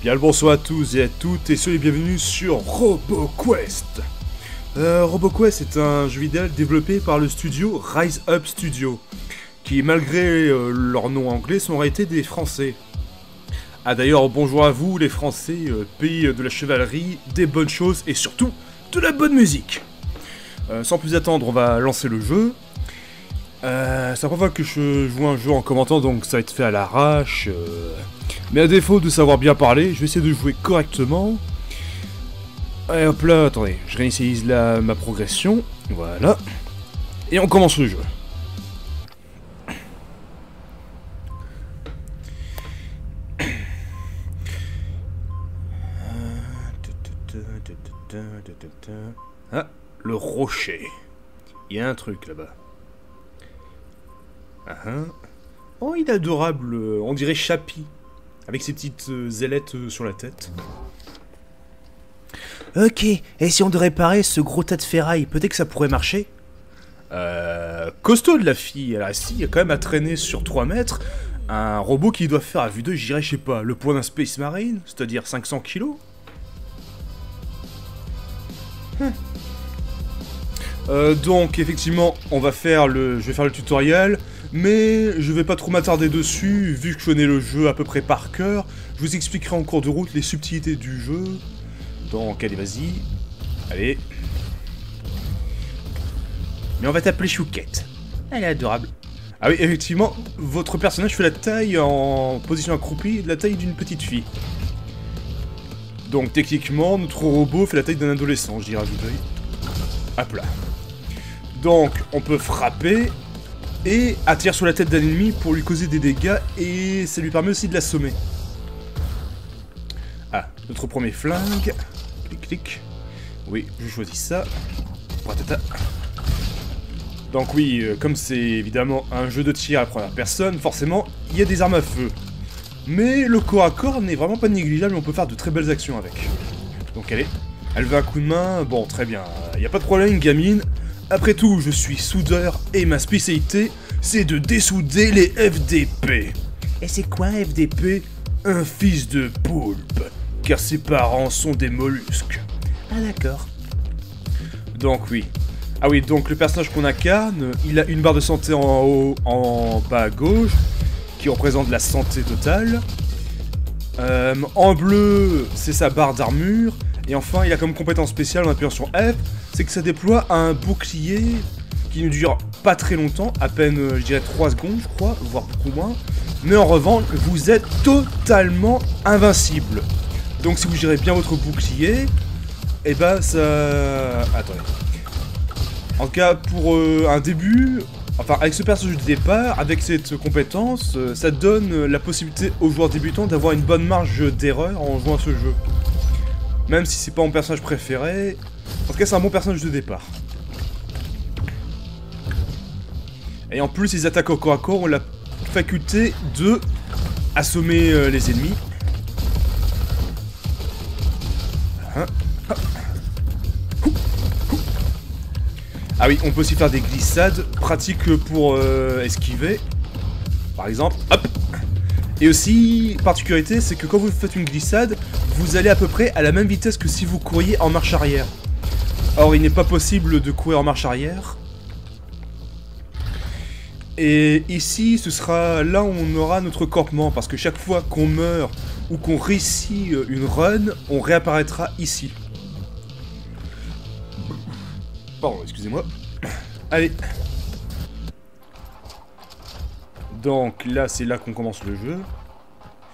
Bien le bonsoir à tous et à toutes et soyez bienvenus sur RoboQuest. RoboQuest est un jeu vidéo développé par le studio Rise Up Studio, qui malgré leur nom anglais sont en réalité des Français. Ah d'ailleurs bonjour à vous les Français, pays de la chevalerie, des bonnes choses et surtout de la bonne musique. Sans plus attendre, on va lancer le jeu. C'est la première fois que je joue un jeu en commentant, donc ça va être fait à l'arrache. Mais à défaut de savoir bien parler, je vais essayer de jouer correctement. Et hop là, attendez, je réinitialise ma progression. Voilà. Et on commence le jeu. Ah, le rocher. Il y a un truc là-bas. Oh, il est adorable, on dirait Chappie, avec ses petites ailettes sur la tête. Ok, et si on devait réparer ce gros tas de ferraille, peut-être que ça pourrait marcher? Costaud de la fille, elle a réussi quand même à traîner sur 3 mètres un robot qui doit faire à vue d'œil, j'irais, je sais pas, le poids d'un Space Marine, c'est-à-dire 500 kilos. Donc effectivement, je vais faire le tutoriel, mais je vais pas trop m'attarder dessus, vu que je connais le jeu à peu près par cœur. Je vous expliquerai en cours de route les subtilités du jeu. Donc allez, vas-y. Allez. Mais on va t'appeler Chouquette. Elle est adorable. Ah oui, effectivement, votre personnage fait la taille en position accroupie, de la taille d'une petite fille. Donc techniquement, notre robot fait la taille d'un adolescent, je dirais à vue d'œil. Hop là. Donc, on peut frapper et attirer sur la tête d'un ennemi pour lui causer des dégâts et ça lui permet aussi de l'assommer. Ah, notre premier flingue. Clic, clic. Oui, je choisis ça. Ratata. Donc oui, comme c'est évidemment un jeu de tir à la première personne, forcément, il y a des armes à feu. Mais le corps à corps n'est vraiment pas négligeable et on peut faire de très belles actions avec. Donc allez, elle veut un coup de main, bon très bien, y a pas de problème gamine. Après tout, je suis soudeur et ma spécialité, c'est de dessouder les FDP. Et c'est quoi un FDP? Un fils de poulpe, car ses parents sont des mollusques. Ah d'accord. Donc oui. Ah oui, donc le personnage qu'on incarne, il a une barre de santé en haut, en bas à gauche, qui représente la santé totale. En bleu, c'est sa barre d'armure. Et enfin, il a comme compétence spéciale en appuyant sur F, c'est que ça déploie un bouclier qui ne dure pas très longtemps, à peine, je dirais 3 secondes, je crois, voire beaucoup moins. Mais en revanche, vous êtes totalement invincible. Donc si vous gérez bien votre bouclier, et ben ça... Attendez. En tout cas, pour un début, enfin avec ce personnage de départ, avec cette compétence, ça donne la possibilité aux joueurs débutants d'avoir une bonne marge d'erreur en jouant à ce jeu. Même si c'est pas mon personnage préféré, en tout cas c'est un bon personnage de départ. Et en plus les attaques au corps à corps ont la faculté de assommer les ennemis. Ah oui, on peut aussi faire des glissades, pratiques pour esquiver. Par exemple, hop. Et aussi, particularité, c'est que quand vous faites une glissade, vous allez à peu près à la même vitesse que si vous couriez en marche arrière. Or, il n'est pas possible de courir en marche arrière. Et ici, ce sera là où on aura notre campement, parce que chaque fois qu'on meurt ou qu'on réussit une run, on réapparaîtra ici. Pardon, excusez-moi. Allez. Donc là, c'est là qu'on commence le jeu.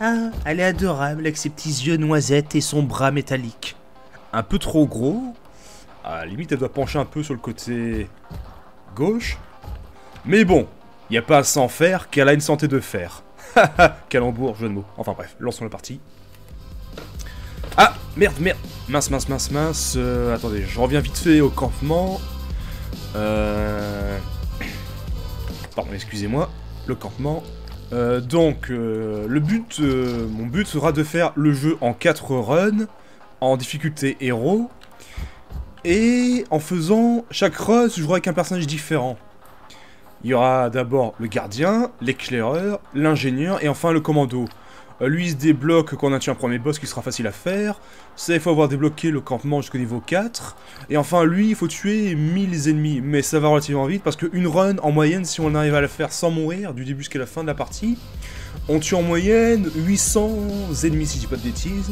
Ah, elle est adorable avec ses petits yeux noisettes et son bras métallique. Un peu trop gros. À la limite, elle doit pencher un peu sur le côté gauche. Mais bon, il n'y a pas à s'en faire car elle a une santé de fer. Haha, calembour, jeu de mots. Enfin bref, lançons la partie. Ah, merde, merde. Mince. Attendez, je reviens vite fait au campement. Pardon, excusez-moi. Le campement. Le but, mon but sera de faire le jeu en 4 runs, en difficulté héros, et en faisant chaque run, je jouerai avec un personnage différent. Il y aura d'abord le gardien, l'éclaireur, l'ingénieur et enfin le commando. Lui, il se débloque quand on a tué un premier boss qui sera facile à faire. Ça, il faut avoir débloqué le campement jusqu'au niveau 4. Et enfin, lui, il faut tuer 1000 ennemis. Mais ça va relativement vite parce qu'une run, en moyenne, si on arrive à la faire sans mourir, du début jusqu'à la fin de la partie, on tue en moyenne 800 ennemis, si je dis pas de bêtises.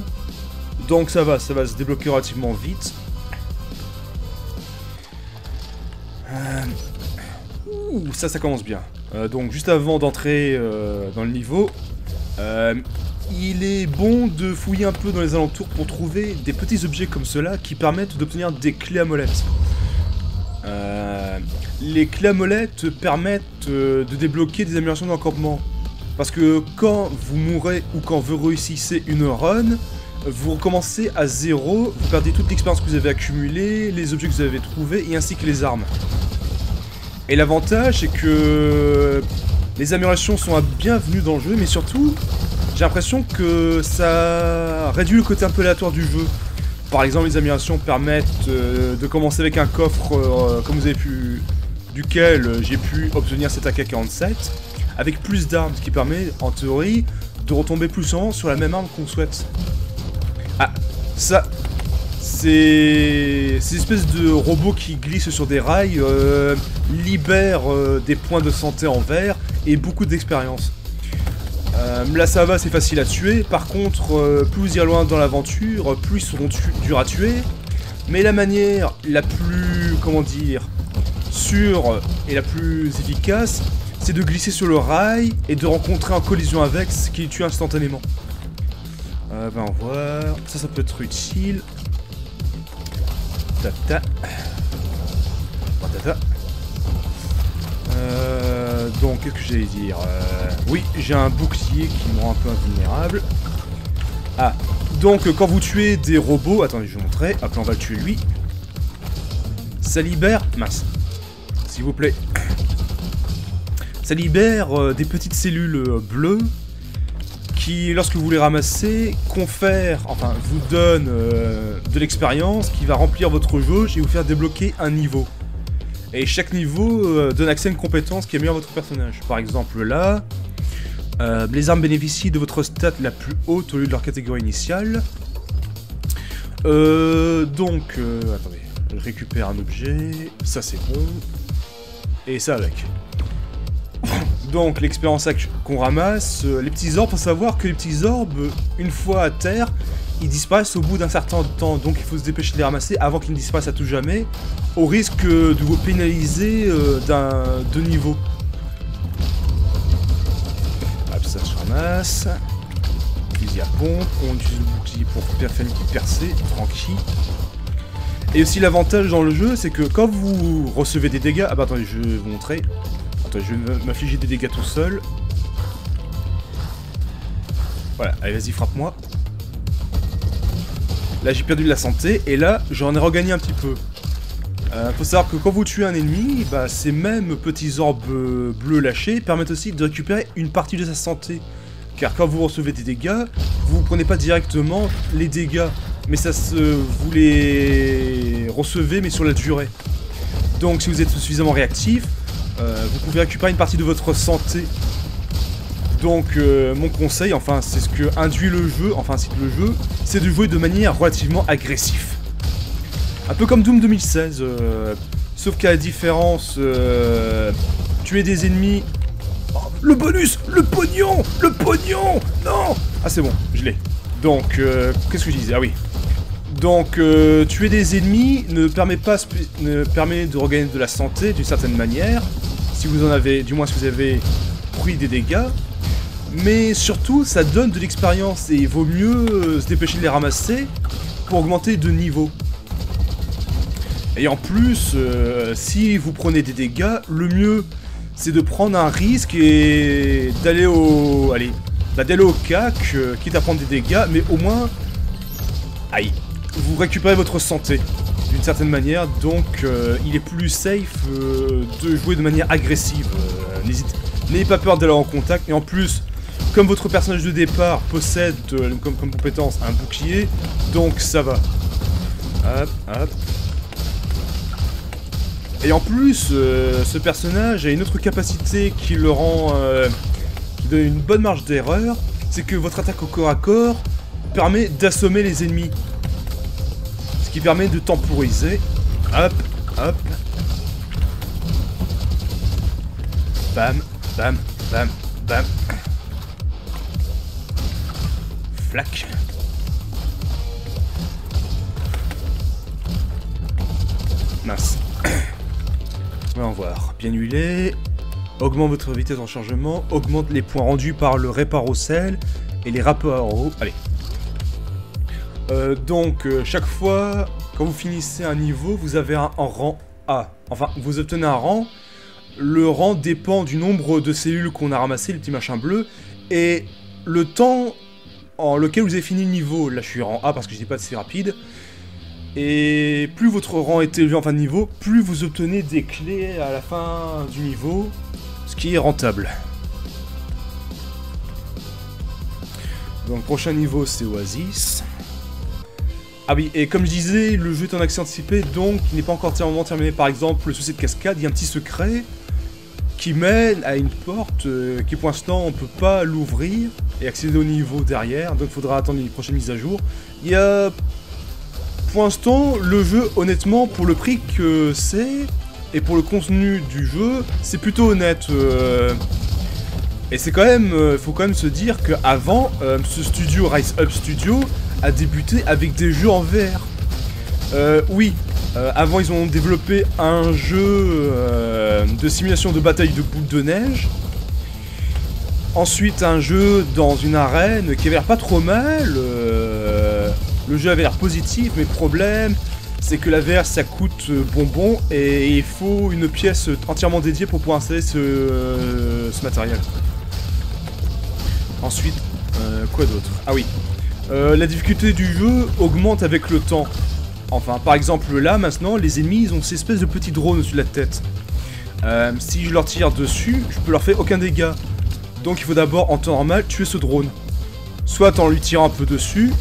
Donc ça va se débloquer relativement vite. Ça commence bien. Donc juste avant d'entrer dans le niveau, il est bon de fouiller un peu dans les alentours pour trouver des petits objets comme ceux-là qui permettent d'obtenir des clés à molette. Les clés à molette permettent de débloquer des améliorations dans le campement. Parce que quand vous mourrez ou quand vous réussissez une run, vous recommencez à 0, vous perdez toute l'expérience que vous avez accumulée, les objets que vous avez trouvés et ainsi que les armes. Et l'avantage, c'est que les améliorations sont bienvenues dans le jeu, mais surtout, j'ai l'impression que ça réduit le côté un peu aléatoire du jeu. Par exemple, les améliorations permettent de commencer avec un coffre, comme vous avez pu, duquel j'ai pu obtenir cet AK-47, avec plus d'armes, ce qui permet, en théorie, de retomber plus souvent sur la même arme qu'on souhaite. Ah, ça... Ces espèces de robots qui glissent sur des rails libèrent des points de santé en vert et beaucoup d'expérience. Là ça va, c'est facile à tuer. Par contre, plus vous irez loin dans l'aventure, plus ils seront durs à tuer. Mais la manière la plus, comment dire, sûre et la plus efficace, c'est de glisser sur le rail et de rencontrer en collision avec ce qui les tue instantanément. Ben on va voir, ça peut être utile. Tata. Tata. Donc, qu'est-ce que j'allais dire oui, j'ai un bouclier qui me rend un peu invulnérable. Ah, donc quand vous tuez des robots... Attendez, je vais vous montrer. Hop, là, on va le tuer lui. Ça libère... Mince. S'il vous plaît. Ça libère des petites cellules bleues qui, lorsque vous les ramassez, confèrent, enfin, vous donne de l'expérience qui va remplir votre jauge et vous faire débloquer un niveau. Et chaque niveau donne accès à une compétence qui améliore votre personnage. Par exemple là, les armes bénéficient de votre stat la plus haute au lieu de leur catégorie initiale. Attendez, je récupère un objet, ça c'est bon, et ça avec. Donc l'expérience qu'on ramasse, les petits orbes, faut savoir que les petits orbes, une fois à terre, ils disparaissent au bout d'un certain temps, donc il faut se dépêcher de les ramasser avant qu'ils ne disparaissent à tout jamais, au risque de vous pénaliser de niveau. Hop, ça se ramasse. Fusil à pompe, on utilise le bouclier pour faire une petite percée, tranquille. Et aussi l'avantage dans le jeu, c'est que quand vous recevez des dégâts... Ah bah attendez, je vais vous montrer. Attends, je vais m'affliger des dégâts tout seul. Voilà, allez vas-y, frappe-moi. Là j'ai perdu de la santé, et là j'en ai regagné un petit peu. Faut savoir que quand vous tuez un ennemi, bah, ces mêmes petits orbes bleus lâchés permettent aussi de récupérer une partie de sa santé. Car quand vous recevez des dégâts, vous ne prenez pas directement les dégâts, mais vous les recevez mais sur la durée. Donc si vous êtes suffisamment réactif, vous pouvez récupérer une partie de votre santé. Donc mon conseil, enfin c'est ce que induit le jeu, enfin incite le jeu, c'est de jouer de manière relativement agressive. Un peu comme Doom 2016, sauf qu'à la différence, tuer des ennemis... Oh, le bonus, le pognon, non. Ah c'est bon, je l'ai. Donc, qu'est-ce que je disais? Ah oui. Donc, tuer des ennemis ne permet de regagner de la santé d'une certaine manière, si vous en avez, du moins si vous avez pris des dégâts, mais surtout ça donne de l'expérience et il vaut mieux se dépêcher de les ramasser pour augmenter de niveau. Et en plus, si vous prenez des dégâts, le mieux c'est de prendre un risque et d'aller au... Allez, d'aller au cac, quitte à prendre des dégâts, mais au moins... Aïe, vous récupérez votre santé, d'une certaine manière, donc il est plus safe de jouer de manière agressive. N'ayez pas peur d'aller en contact, et en plus, comme votre personnage de départ possède comme compétence un bouclier, donc ça va. Hop, hop. Et en plus, ce personnage a une autre capacité qui le rend... qui donne une bonne marge d'erreur, c'est que votre attaque au corps à corps permet d'assommer les ennemis. Ce qui permet de temporiser. Hop, hop. Bam, bam, bam, bam. Flac. Mince. Voyons voir. Bien huilé. Augmente votre vitesse en chargement. Augmente les points rendus par le réparo sel et les rapports. Allez. Donc, chaque fois, quand vous finissez un niveau, vous avez un rang A. Enfin, vous obtenez un rang. Le rang dépend du nombre de cellules qu'on a ramassées, le petit machin bleu, et le temps en lequel vous avez fini le niveau. Là, je suis rang A parce que je n'ai pas de si rapide. Et plus votre rang est élevé en fin de niveau, plus vous obtenez des clés à la fin du niveau, ce qui est rentable. Donc, prochain niveau, c'est Oasis. Ah oui, et comme je disais, le jeu est en accès anticipé, donc il n'est pas encore entièrement terminé. Par exemple, le souci de cascade, il y a un petit secret qui mène à une porte qui pour l'instant on ne peut pas l'ouvrir et accéder au niveau derrière, donc il faudra attendre les prochaines mises à jour. Il y a pour l'instant le jeu, honnêtement, pour le prix que c'est et pour le contenu du jeu, c'est plutôt honnête. Et c'est quand même, faut quand même se dire qu'avant, ce studio, Rise Up Studio, a débuté avec des jeux en VR. Oui. Avant, ils ont développé un jeu de simulation de bataille de boules de neige. Ensuite, un jeu dans une arène qui avait l'air pas trop mal. Le jeu avait l'air positif, mais le problème, c'est que la VR, ça coûte bonbon et il faut une pièce entièrement dédiée pour pouvoir installer ce matériel. Ensuite, quoi d'autre? Ah oui. La difficulté du jeu augmente avec le temps. Enfin, par exemple, là, maintenant, les ennemis, ils ont ces espèces de petits drones au-dessus de la tête. Si je leur tire dessus, je peux leur faire aucun dégât. Donc il faut d'abord, en temps normal, tuer ce drone. Soit en lui tirant un peu dessus,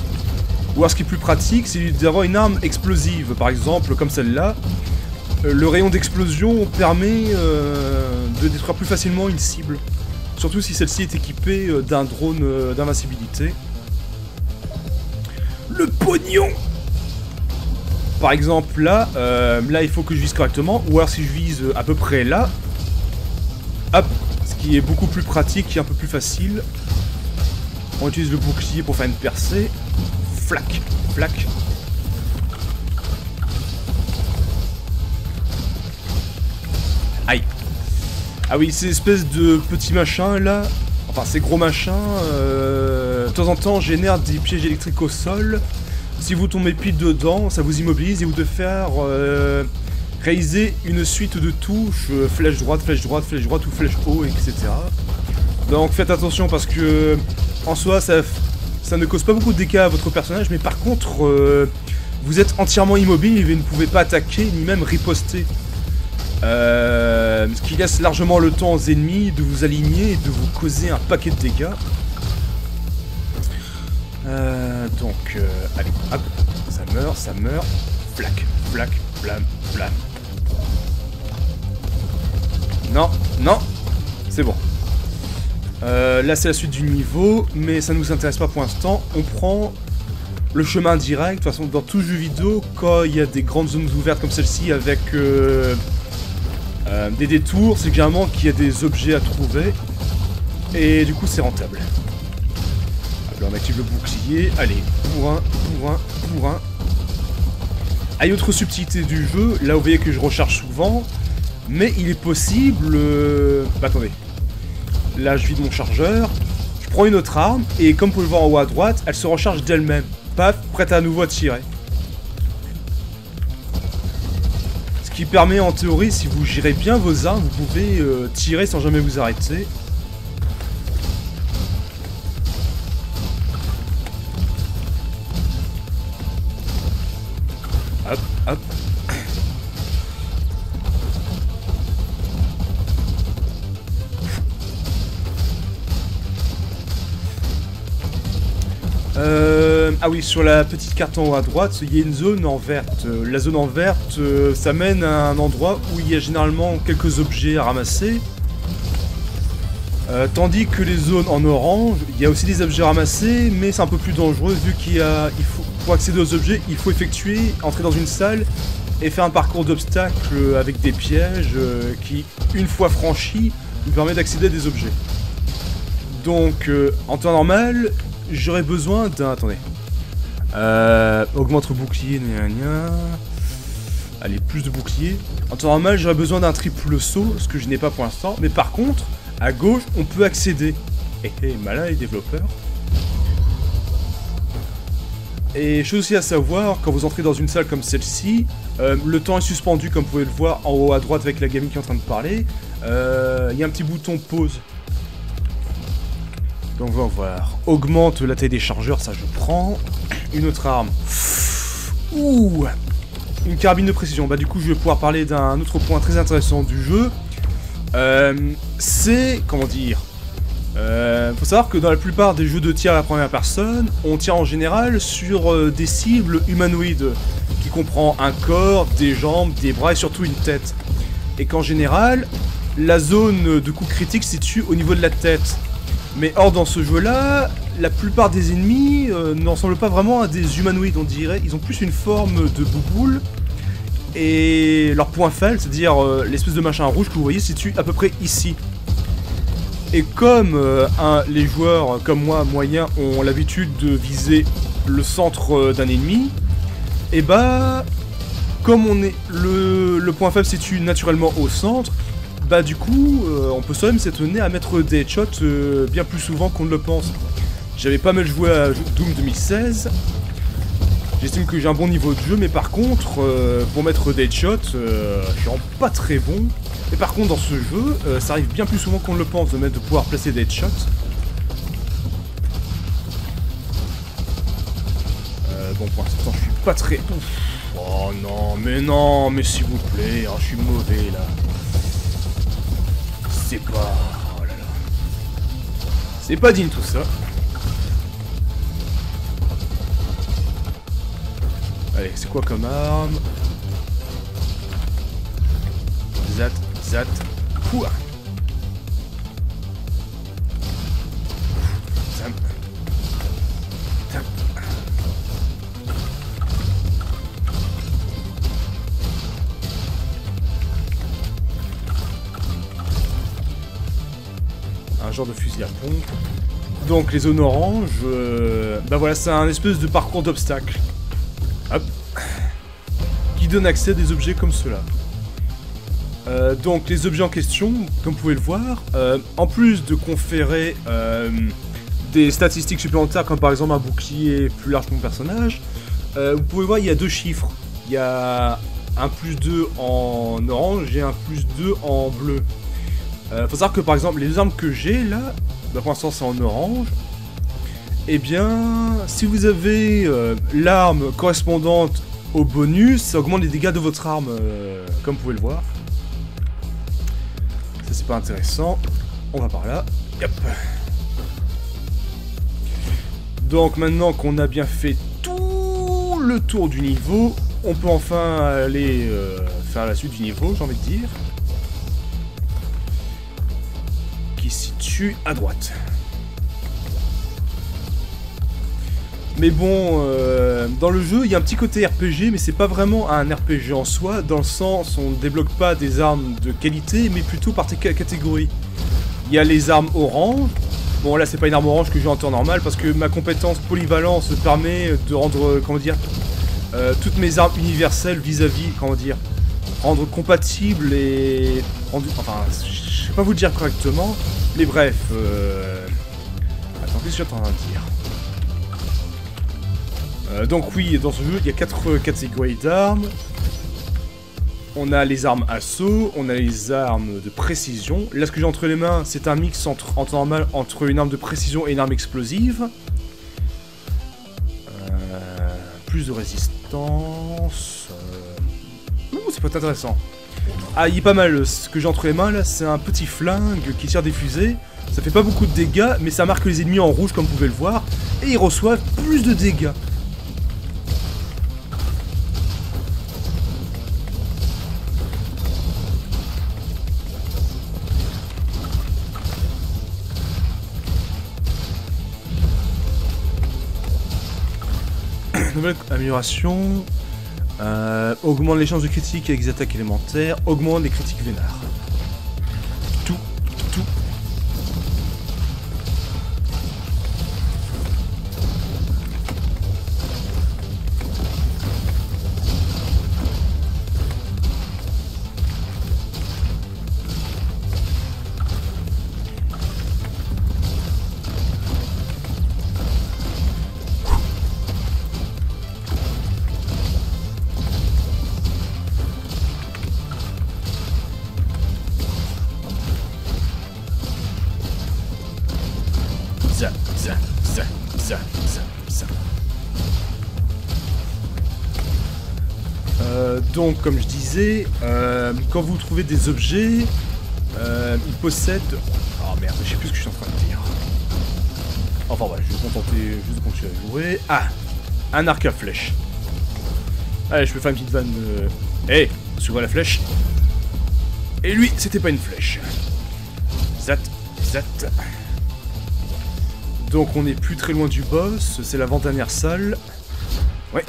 ou alors ce qui est plus pratique, c'est d'avoir une arme explosive. Par exemple, comme celle-là, le rayon d'explosion permet de détruire plus facilement une cible. Surtout si celle-ci est équipée d'un drone d'invincibilité. Le pognon! Par exemple, là, il faut que je vise correctement, ou alors si je vise à peu près là, hop, ce qui est beaucoup plus pratique et un peu plus facile. On utilise le bouclier pour faire une percée. Flac, flac. Aïe. Ah oui, ces espèces de petits machins là, enfin ces gros machins, de temps en temps génèrent des pièges électriques au sol. Si vous tombez pile dedans, ça vous immobilise et vous devez faire réaliser une suite de touches, flèche droite, flèche droite, flèche droite ou flèche haut, etc. Donc faites attention parce que en soi ça ne cause pas beaucoup de dégâts à votre personnage, mais par contre vous êtes entièrement immobile et vous ne pouvez pas attaquer ni même riposter. Ce qui laisse largement le temps aux ennemis de vous aligner et de vous causer un paquet de dégâts. Allez, hop, ça meurt, flac, flac, blam, blam. Non, non, c'est bon. Là c'est la suite du niveau, mais ça ne nous intéresse pas pour l'instant. On prend le chemin direct. De toute façon, dans tout jeu vidéo, quand il y a des grandes zones ouvertes comme celle-ci avec des détours, c'est généralement qu'il y a des objets à trouver. Et du coup c'est rentable. Alors on active le bouclier, allez, bourrin, bourrin, bourrin. Ah, il y a autre subtilité du jeu, là vous voyez que je recharge souvent, mais il est possible... Bah attendez, là je vide mon chargeur, je prends une autre arme, et comme vous pouvez le voir en haut à droite, elle se recharge d'elle-même. Paf, prête à nouveau à tirer. Ce qui permet en théorie, si vous gérez bien vos armes, vous pouvez tirer sans jamais vous arrêter. Hop, hop. Ah oui, sur la petite carte en haut à droite, il y a une zone en verte. La zone en verte, ça mène à un endroit où il y a généralement quelques objets à ramasser. Tandis que les zones en orange, il y a aussi des objets ramassés, mais c'est un peu plus dangereux vu pour accéder aux objets, il faut entrer dans une salle et faire un parcours d'obstacles avec des pièges qui, une fois franchis, nous permet d'accéder à des objets. Donc, en temps normal, j'aurais besoin d'un... Attendez. Augmente le bouclier, gna gna. Allez, plus de bouclier. En temps normal, j'aurais besoin d'un triple saut, ce que je n'ai pas pour l'instant. Mais par contre, à gauche, on peut accéder. Malin les développeurs. Et chose aussi à savoir, quand vous entrez dans une salle comme celle-ci, le temps est suspendu, comme vous pouvez le voir en haut à droite avec la gamine qui est en train de parler. Il y a un petit bouton pause. Donc on va voir. Augmente la taille des chargeurs, ça je prends. Une autre arme. Ouh, une carabine de précision. Bah du coup je vais pouvoir parler d'un autre point très intéressant du jeu. C'est... comment dire, faut savoir que dans la plupart des jeux de tir à la première personne, on tire en général sur des cibles humanoïdes, qui comprend un corps, des jambes, des bras et surtout une tête. Et qu'en général, la zone de coup critique se situe au niveau de la tête. Mais or dans ce jeu-là, la plupart des ennemis n'en ressemblent pas vraiment à des humanoïdes, on dirait. Ils ont plus une forme de bouboule. Et leur point faible, c'est-à-dire l'espèce de machin rouge que vous voyez, se situe à peu près ici. Et comme les joueurs comme moi, moyens, ont l'habitude de viser le centre d'un ennemi, et bah, comme le point faible se situe naturellement au centre, bah du coup, on peut quand même s'étonner à mettre des headshots bien plus souvent qu'on ne le pense. J'avais pas mal joué à Doom 2016. J'estime que j'ai un bon niveau de jeu, mais par contre, pour mettre des headshots, je suis pas très bon. Et par contre, dans ce jeu, ça arrive bien plus souvent qu'on ne le pense de pouvoir placer des headshots. Bon, pour l'instant, je suis pas très... Ouf. Oh non, mais s'il vous plaît, oh, je suis mauvais, là. C'est pas... Oh là là. C'est pas digne, tout ça. Allez, c'est quoi comme arme? Zat, zat, pouah. Zam. Zam. Un genre de fusil à pompe. Donc les zones oranges, bah voilà, c'est un espèce de parcours d'obstacles. Hop. Qui donne accès à des objets comme cela. Donc les objets en question, comme vous pouvez le voir, en plus de conférer des statistiques supplémentaires comme par exemple un bouclier plus large que mon personnage, vous pouvez voir il y a deux chiffres. Il y a un +2 en orange et un +2 en bleu. Faut savoir que par exemple les deux armes que j'ai là, bah, pour l'instant c'est en orange. Eh bien, si vous avez l'arme correspondante au bonus, ça augmente les dégâts de votre arme, comme vous pouvez le voir. Ça c'est pas intéressant. On va par là. Yep. Donc maintenant qu'on a bien fait tout le tour du niveau, on peut enfin aller faire la suite du niveau, j'ai envie de dire. Qui se situe à droite. Mais bon, dans le jeu, il y a un petit côté RPG, mais c'est pas vraiment un RPG en soi, dans le sens on ne débloque pas des armes de qualité, mais plutôt par catégorie. Il y a les armes orange. Bon, là, c'est pas une arme orange que j'ai en temps normal, parce que ma compétence polyvalence permet de rendre, comment dire, toutes mes armes universelles vis-à-vis, comment dire, rendre compatibles et... Enfin, je sais pas vous le dire correctement, mais bref... Attends, qu'est-ce que je suis en train de dire? Donc oui, dans ce jeu, il y a 4 catégories d'armes. On a les armes assaut, on a les armes de précision. Là, ce que j'ai entre les mains, c'est un mix en temps normal entre une arme de précision et une arme explosive. Plus de résistance. Ouh, ça peut être intéressant. Ah, il est pas mal. Ce que j'ai entre les mains, là, c'est un petit flingue qui tire des fusées. Ça fait pas beaucoup de dégâts, mais ça marque les ennemis en rouge, comme vous pouvez le voir. Et ils reçoivent plus de dégâts. Nouvelle amélioration. Augmente les chances de critique avec des attaques élémentaires. Augmente les critiques vénards. Tout. Ça. Donc, comme je disais, quand vous trouvez des objets, ils possèdent... Oh merde, je sais plus ce que je suis en train de dire. Enfin voilà, je vais me contenter juste de continuer à jouer. Ah, un arc à flèche. Allez, je peux faire une petite vanne. Hey, tu vois la flèche? Et lui, c'était pas une flèche. Zat. Donc on est plus très loin du boss, c'est l'avant-dernière salle. Ouais.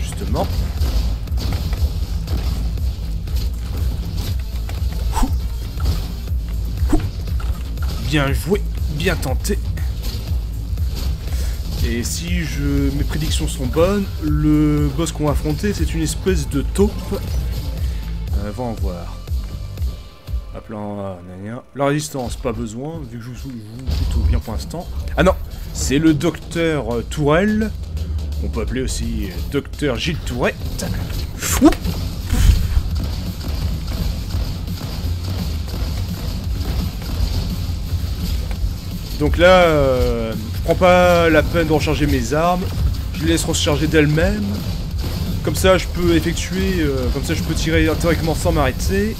Justement. Bien joué, bien tenté. Et si mes prédictions sont bonnes, le boss qu'on va affronter, c'est une espèce de taupe. Va en voir. Hop là, la résistance, pas besoin, vu que je joue plutôt bien pour l'instant. Ah non, c'est le docteur Tourelle. On peut appeler aussi docteur Gilles Tourette. Oup. Donc là, je prends pas la peine de recharger mes armes. Je les laisse recharger d'elles-mêmes. Comme ça, je peux effectuer... comme ça, je peux tirer directement sans m'arrêter.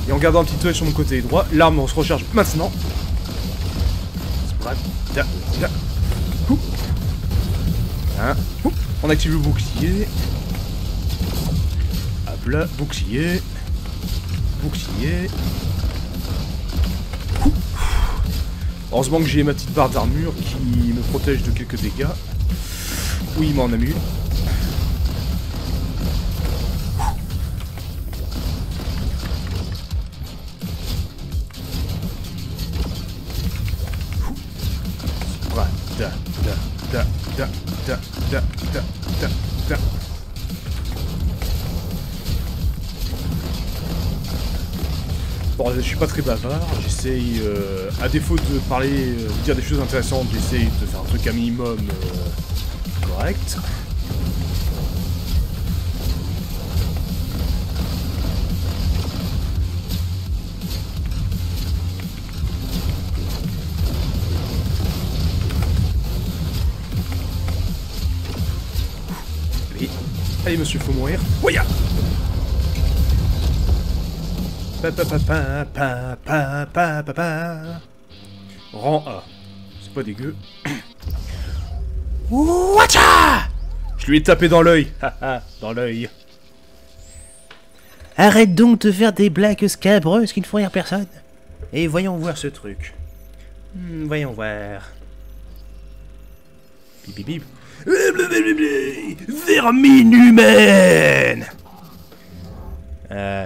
Et en gardant un petit œil sur mon côté droit. L'arme, on se recharge maintenant. On active le bouclier. Hop là, bouclier. Heureusement que j'ai ma petite barre d'armure qui me protège de quelques dégâts. Oui, il m'en a mis. Bon, je suis pas très bavard, j'essaye, à défaut de parler, de dire des choses intéressantes, j'essaye de faire un truc à minimum correct. Allez, monsieur, faut mourir. Ouya! Rang A. C'est pas dégueu. Watcha! Je lui ai tapé dans l'œil. Dans l'œil. Arrête donc de faire des blagues scabreuses qui ne font rire personne. Et voyons voir ce truc. Voyons voir. Bip bip bip. Vermine humaine!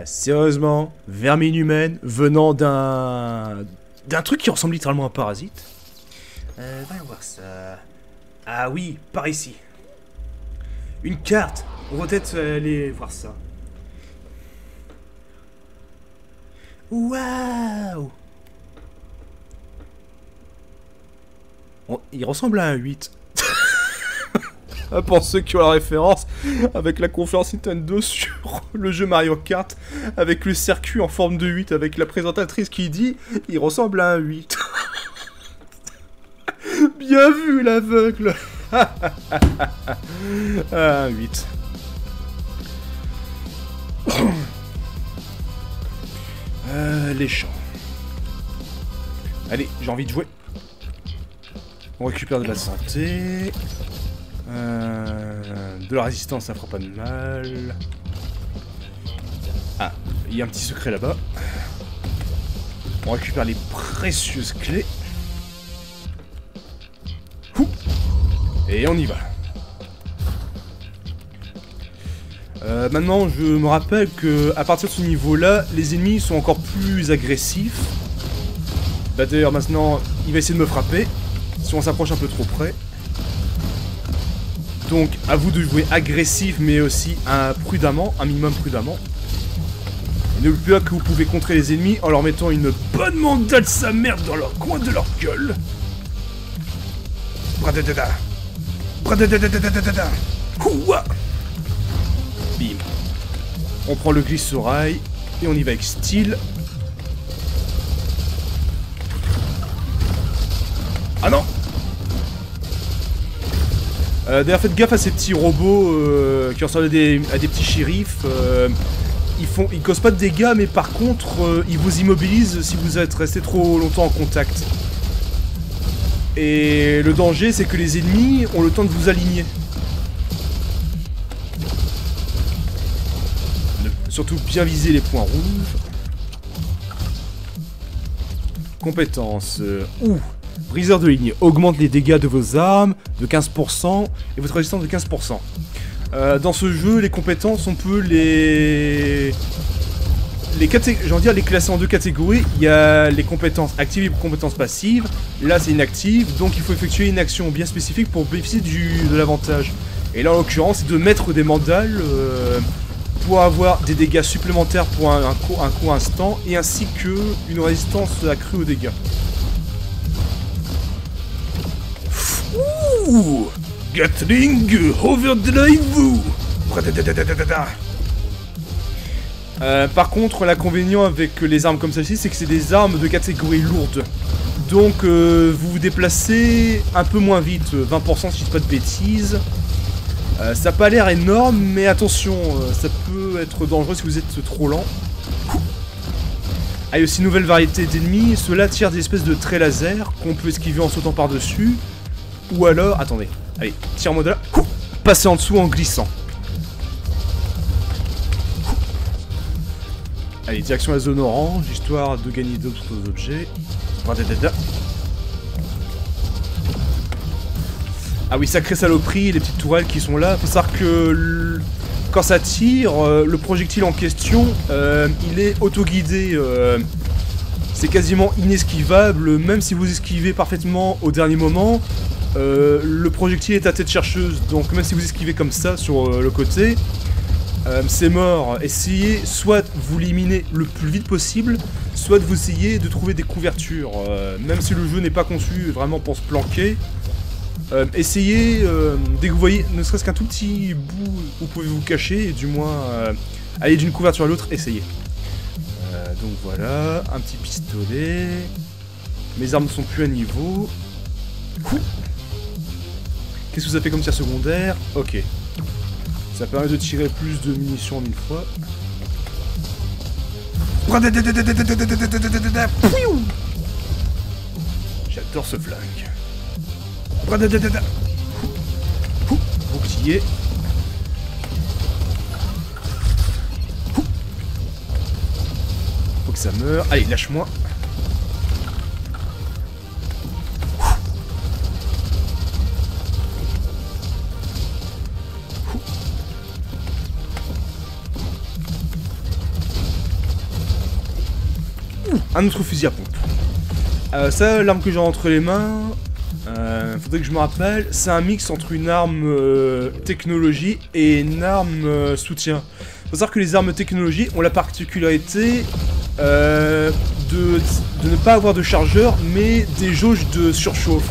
Sérieusement, vermine humaine venant d'un truc qui ressemble littéralement à un parasite. Voyons voir ça. Ah oui, par ici. Une carte. On va peut-être aller voir ça. Waouh! Il ressemble à un 8. Pour ceux qui ont la référence, avec la conférence Nintendo sur le jeu Mario Kart, avec le circuit en forme de 8, avec la présentatrice qui dit « Il ressemble à un 8 ». Bien vu, l'aveugle. Un 8. Les champs. Allez, j'ai envie de jouer. On récupère de la santé. De la résistance, ça fera pas de mal. Ah, il y a un petit secret là-bas. On récupère les précieuses clés. Et on y va. Maintenant, je me rappelle que à partir de ce niveau-là, les ennemis sont encore plus agressifs. Bah d'ailleurs, maintenant, il va essayer de me frapper, si on s'approche un peu trop près. Donc, à vous de jouer agressif, mais aussi prudemment, un minimum prudemment. Et n'oubliez pas que vous pouvez contrer les ennemis en leur mettant une bonne mandale de sa merde dans leur coin de leur gueule. Bradadada. Bradadadadadadada. Ouah. Bim. On prend le glisse-oreille et on y va avec style. Ah non. D'ailleurs, faites gaffe à ces petits robots qui ressemblent à des petits shérifs. Ils causent pas de dégâts, mais par contre, ils vous immobilisent si vous êtes resté trop longtemps en contact. Et le danger, c'est que les ennemis ont le temps de vous aligner. Surtout bien viser les points rouges. Compétences. Briseur de ligne. Augmente les dégâts de vos armes de 15% et votre résistance de 15%. Dans ce jeu, les compétences, on peut les classer en deux catégories. Il y a les compétences actives et les compétences passives. Là, c'est inactive, donc il faut effectuer une action bien spécifique pour bénéficier de l'avantage. Et là, en l'occurrence, c'est de mettre des mandales pour avoir des dégâts supplémentaires pour un court instant, et ainsi que une résistance accrue aux dégâts. Ouh, Gatling, overdrive-vous. Par contre, l'inconvénient avec les armes comme celle-ci, c'est que c'est des armes de catégorie lourde. Donc, vous vous déplacez un peu moins vite, 20% si je dis pas de bêtises. Ça n'a pas l'air énorme, mais attention, ça peut être dangereux si vous êtes trop lent. Ah, il y a aussi une nouvelle variété d'ennemis. Ceux-là tirent des espèces de traits laser qu'on peut esquiver en sautant par-dessus. Ou alors, attendez, allez, tire en mode là, passer en dessous en glissant. Allez, direction la zone orange, histoire de gagner d'autres objets. Ah oui, sacré saloperie, les petites tourelles qui sont là. Faut savoir que quand ça tire, le projectile en question, il est auto-guidé. C'est quasiment inesquivable, même si vous esquivez parfaitement au dernier moment. Le projectile est à tête chercheuse, donc même si vous esquivez comme ça sur le côté, c'est mort. Essayez soit de vous éliminer le plus vite possible, soit de vous essayer de trouver des couvertures. Même si le jeu n'est pas conçu vraiment pour se planquer, essayez, dès que vous voyez ne serait-ce qu'un tout petit bout où vous pouvez vous cacher, et du moins aller d'une couverture à l'autre, essayez. Donc voilà, un petit pistolet. Mes armes ne sont plus à niveau. Qu'est-ce que ça fait comme tir secondaire? Ok. Ça permet de tirer plus de munitions en une fois. J'adore ce flingue. Bouclier. Faut que ça meure. Allez, lâche-moi. Un autre fusil à pompe. Ça, l'arme que j'ai entre les mains, faudrait que je me rappelle, c'est un mix entre une arme technologie et une arme soutien. Faut savoir que les armes technologie ont la particularité de ne pas avoir de chargeur, mais des jauges de surchauffe.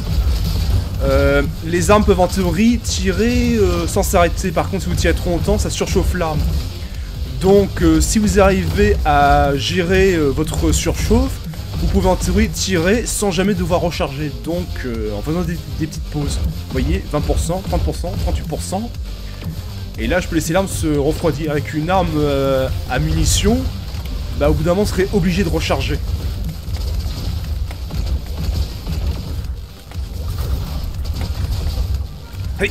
Les armes peuvent en théorie tirer sans s'arrêter, par contre si vous tirez trop longtemps, ça surchauffe l'arme. Donc si vous arrivez à gérer votre surchauffe, vous pouvez en théorie tirer sans jamais devoir recharger. Donc en faisant des petites pauses. Vous voyez, 20%, 30%, 38%. Et là je peux laisser l'arme se refroidir. Avec une arme à munitions, bah au bout d'un moment on serait obligé de recharger. Hey,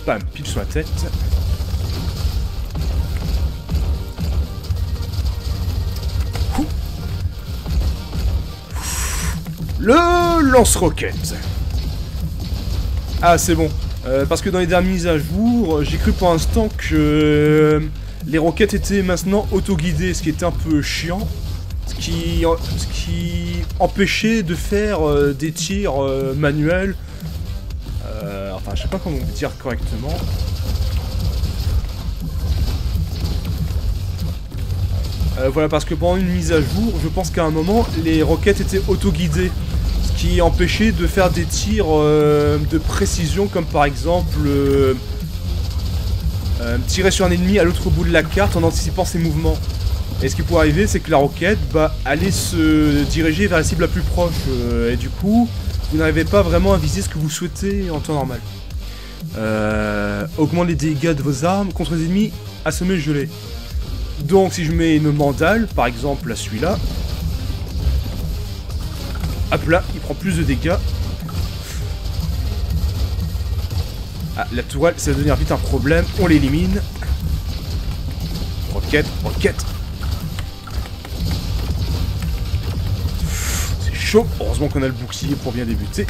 bam, pile sur la tête. Le lance-roquette. Ah, c'est bon. Parce que dans les dernières mises à jour, j'ai cru pour l'instant que les roquettes étaient maintenant auto-guidées, ce qui était un peu chiant. Ce qui empêchait de faire des tirs manuels. Enfin, je sais pas comment dire correctement. Voilà, parce que pendant une mise à jour, je pense qu'à un moment, les roquettes étaient auto-guidées. Ce qui empêchait de faire des tirs de précision, comme par exemple tirer sur un ennemi à l'autre bout de la carte en anticipant ses mouvements. Et ce qui pourrait arriver, c'est que la roquette allait se diriger vers la cible la plus proche. Et du coup, vous n'arrivez pas vraiment à viser ce que vous souhaitez en temps normal. Augmente les dégâts de vos armes contre les ennemis assommés gelés. Donc si je mets une mandale, par exemple à celui-là, hop là, il prend plus de dégâts. Ah, la tourelle, ça va devenir vite un problème, on l'élimine. Roquette, roquette. C'est chaud, heureusement qu'on a le bouclier pour bien débuter.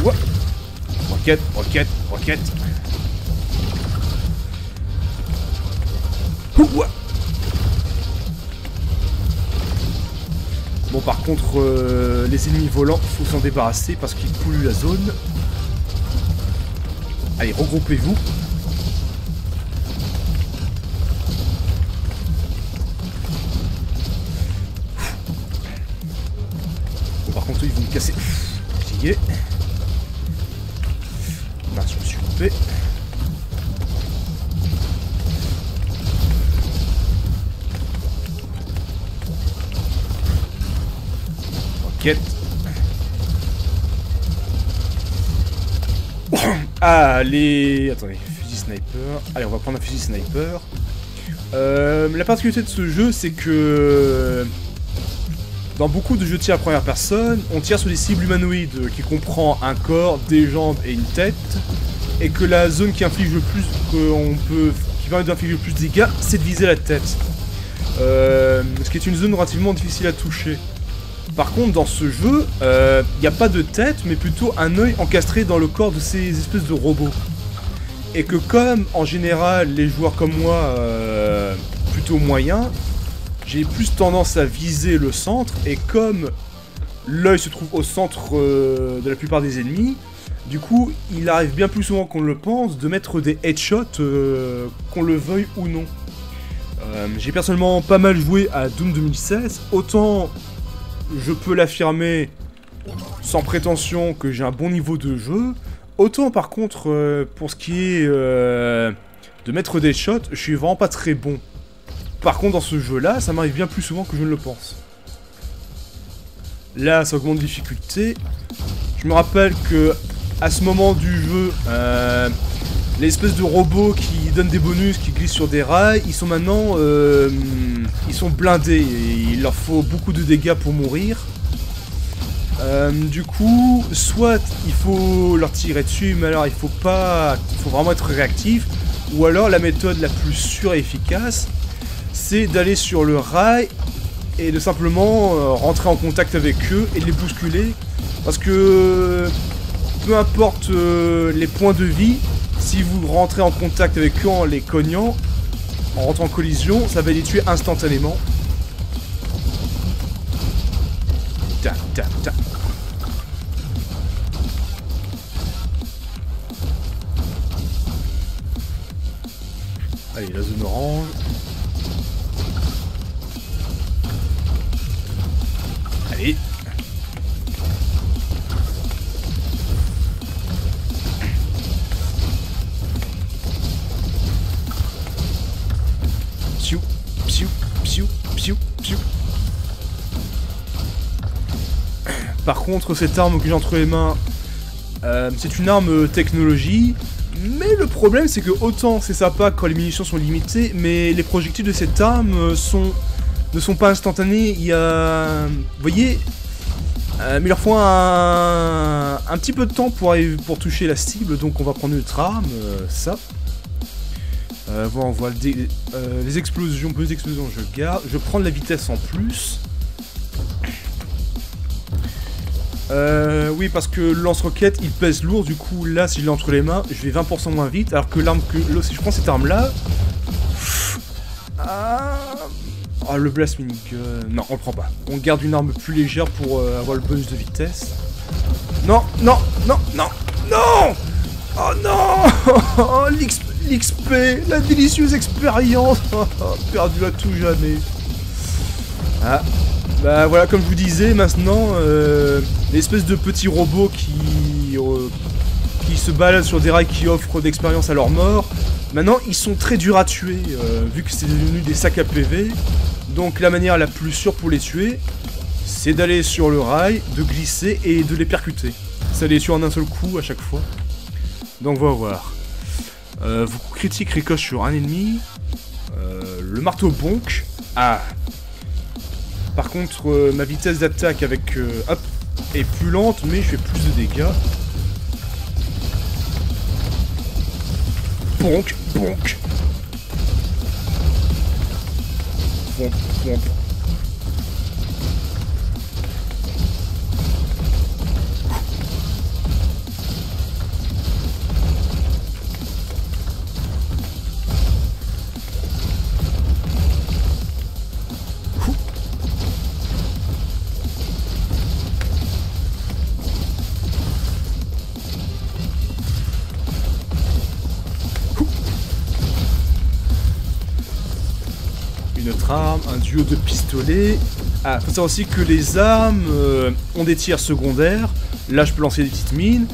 Ouah. Roquette, roquette, roquette. Ouah. Bon, par contre, les ennemis volants, faut s'en débarrasser parce qu'ils polluent la zone. Allez, regroupez-vous. Bon, par contre, ils vont me casser. Bouclier. Mince, je me suis loupé. Ah, les... Attendez, fusil sniper. Allez, on va prendre un fusil sniper. La particularité de ce jeu, c'est que... Dans beaucoup de jeux de tir à première personne, on tire sur des cibles humanoïdes qui comprend un corps, des jambes et une tête. Et que la zone qui inflige le plus... qui permet d'infliger le plus de dégâts, c'est de viser la tête. Ce qui est une zone relativement difficile à toucher. Par contre, dans ce jeu, il n'y a pas de tête, mais plutôt un œil encastré dans le corps de ces espèces de robots. Et que comme, en général, les joueurs comme moi, plutôt moyens, j'ai plus tendance à viser le centre, et comme l'œil se trouve au centre de la plupart des ennemis, du coup, il arrive bien plus souvent qu'on le pense de mettre des headshots, qu'on le veuille ou non. J'ai personnellement pas mal joué à Doom 2016, autant... Je peux l'affirmer sans prétention que j'ai un bon niveau de jeu. Autant par contre, pour ce qui est de mettre des shots, je suis vraiment pas très bon. Par contre, dans ce jeu-là, ça m'arrive bien plus souvent que je ne le pense. Là, ça augmente de difficulté. Je me rappelle que à ce moment du jeu, les espèces de robots qui donnent des bonus, qui glissent sur des rails, ils sont maintenant... ils sont blindés, et il leur faut beaucoup de dégâts pour mourir. Du coup, soit il faut leur tirer dessus, mais alors il faut vraiment être réactif, ou alors la méthode la plus sûre et efficace, c'est d'aller sur le rail et de simplement rentrer en contact avec eux et de les bousculer, parce que peu importe les points de vie, si vous rentrez en contact avec eux en les cognant, en rentrant en collision, ça va les tuer instantanément. Tac, tac, tac. Allez, la zone orange. Allez. Piou, piou, piou, piou, piou. Par contre, cette arme que j'ai entre les mains, c'est une arme technologie. Mais le problème, c'est que autant c'est sympa quand les munitions sont limitées, mais les projectiles de cette arme ne sont pas instantanés. Il y a... Vous voyez, mais il leur faut un petit peu de temps pour toucher la cible, donc on va prendre une autre arme, ça. Voilà, on voit les explosions, petites explosions, je garde. Je prends de la vitesse en plus. Oui, parce que le lance-roquette il pèse lourd, du coup là si je l'ai entre les mains, je vais 20% moins vite, alors que l'arme si je prends cette arme là, Ah, le blast minigun... Non, on le prend pas. On garde une arme plus légère pour avoir le bonus de vitesse. Non, non, non, non, non. Oh non. L'XP, la délicieuse expérience. Perdu à tout jamais. Ah, bah voilà, comme je vous disais, maintenant, l'espèce de petits robots qui se baladent sur des rails qui offrent d'expérience à leur mort, maintenant ils sont très durs à tuer, vu que c'est devenu des sacs à PV. Donc la manière la plus sûre pour les tuer, c'est d'aller sur le rail, de glisser et de les percuter. Ça les tue en un seul coup à chaque fois. Donc on va voir. Vos coups critiques ricochent sur un ennemi. Le marteau bonk. Ah. Par contre, ma vitesse d'attaque avec hop est plus lente, mais je fais plus de dégâts. Bonk, bonk. Bonk, bonk. Une autre arme, un duo de pistolets. Ah, faut savoir aussi que les armes ont des tirs secondaires. Là, je peux lancer des petites mines.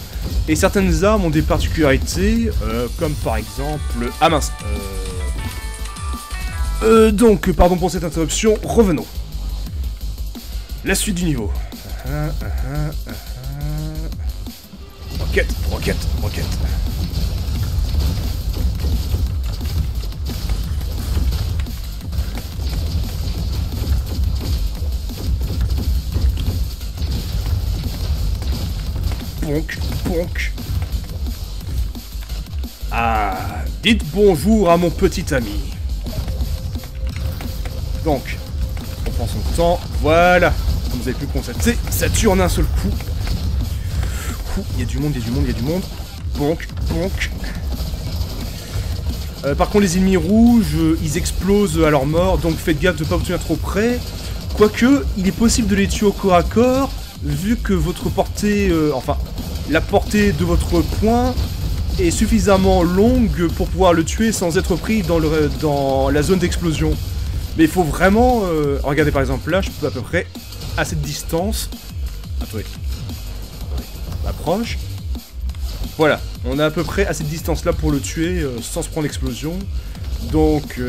Et certaines armes ont des particularités, comme par exemple... Ah mince. Donc, pardon pour cette interruption, revenons. La suite du niveau. Roquette, roquette, roquette. Bonk, bonk. Ah, dites bonjour à mon petit ami. Donc, on prend son temps, voilà. Comme vous avez pu le constater, ça tue en un seul coup. Il y a du monde, il y a du monde, il y a du monde. Bonk, bonk. Par contre, les ennemis rouges, ils explosent à leur mort, donc faites gaffe de ne pas vous tenir trop près. Quoique, il est possible de les tuer au corps à corps, vu que votre portée, enfin, la portée de votre poing est suffisamment longue pour pouvoir le tuer sans être pris dans la zone d'explosion. Mais il faut vraiment... regardez par exemple là, je peux à peu près à cette distance... Attendez. On approche. Voilà, on est à peu près à cette distance là pour le tuer sans se prendre l'explosion. Donc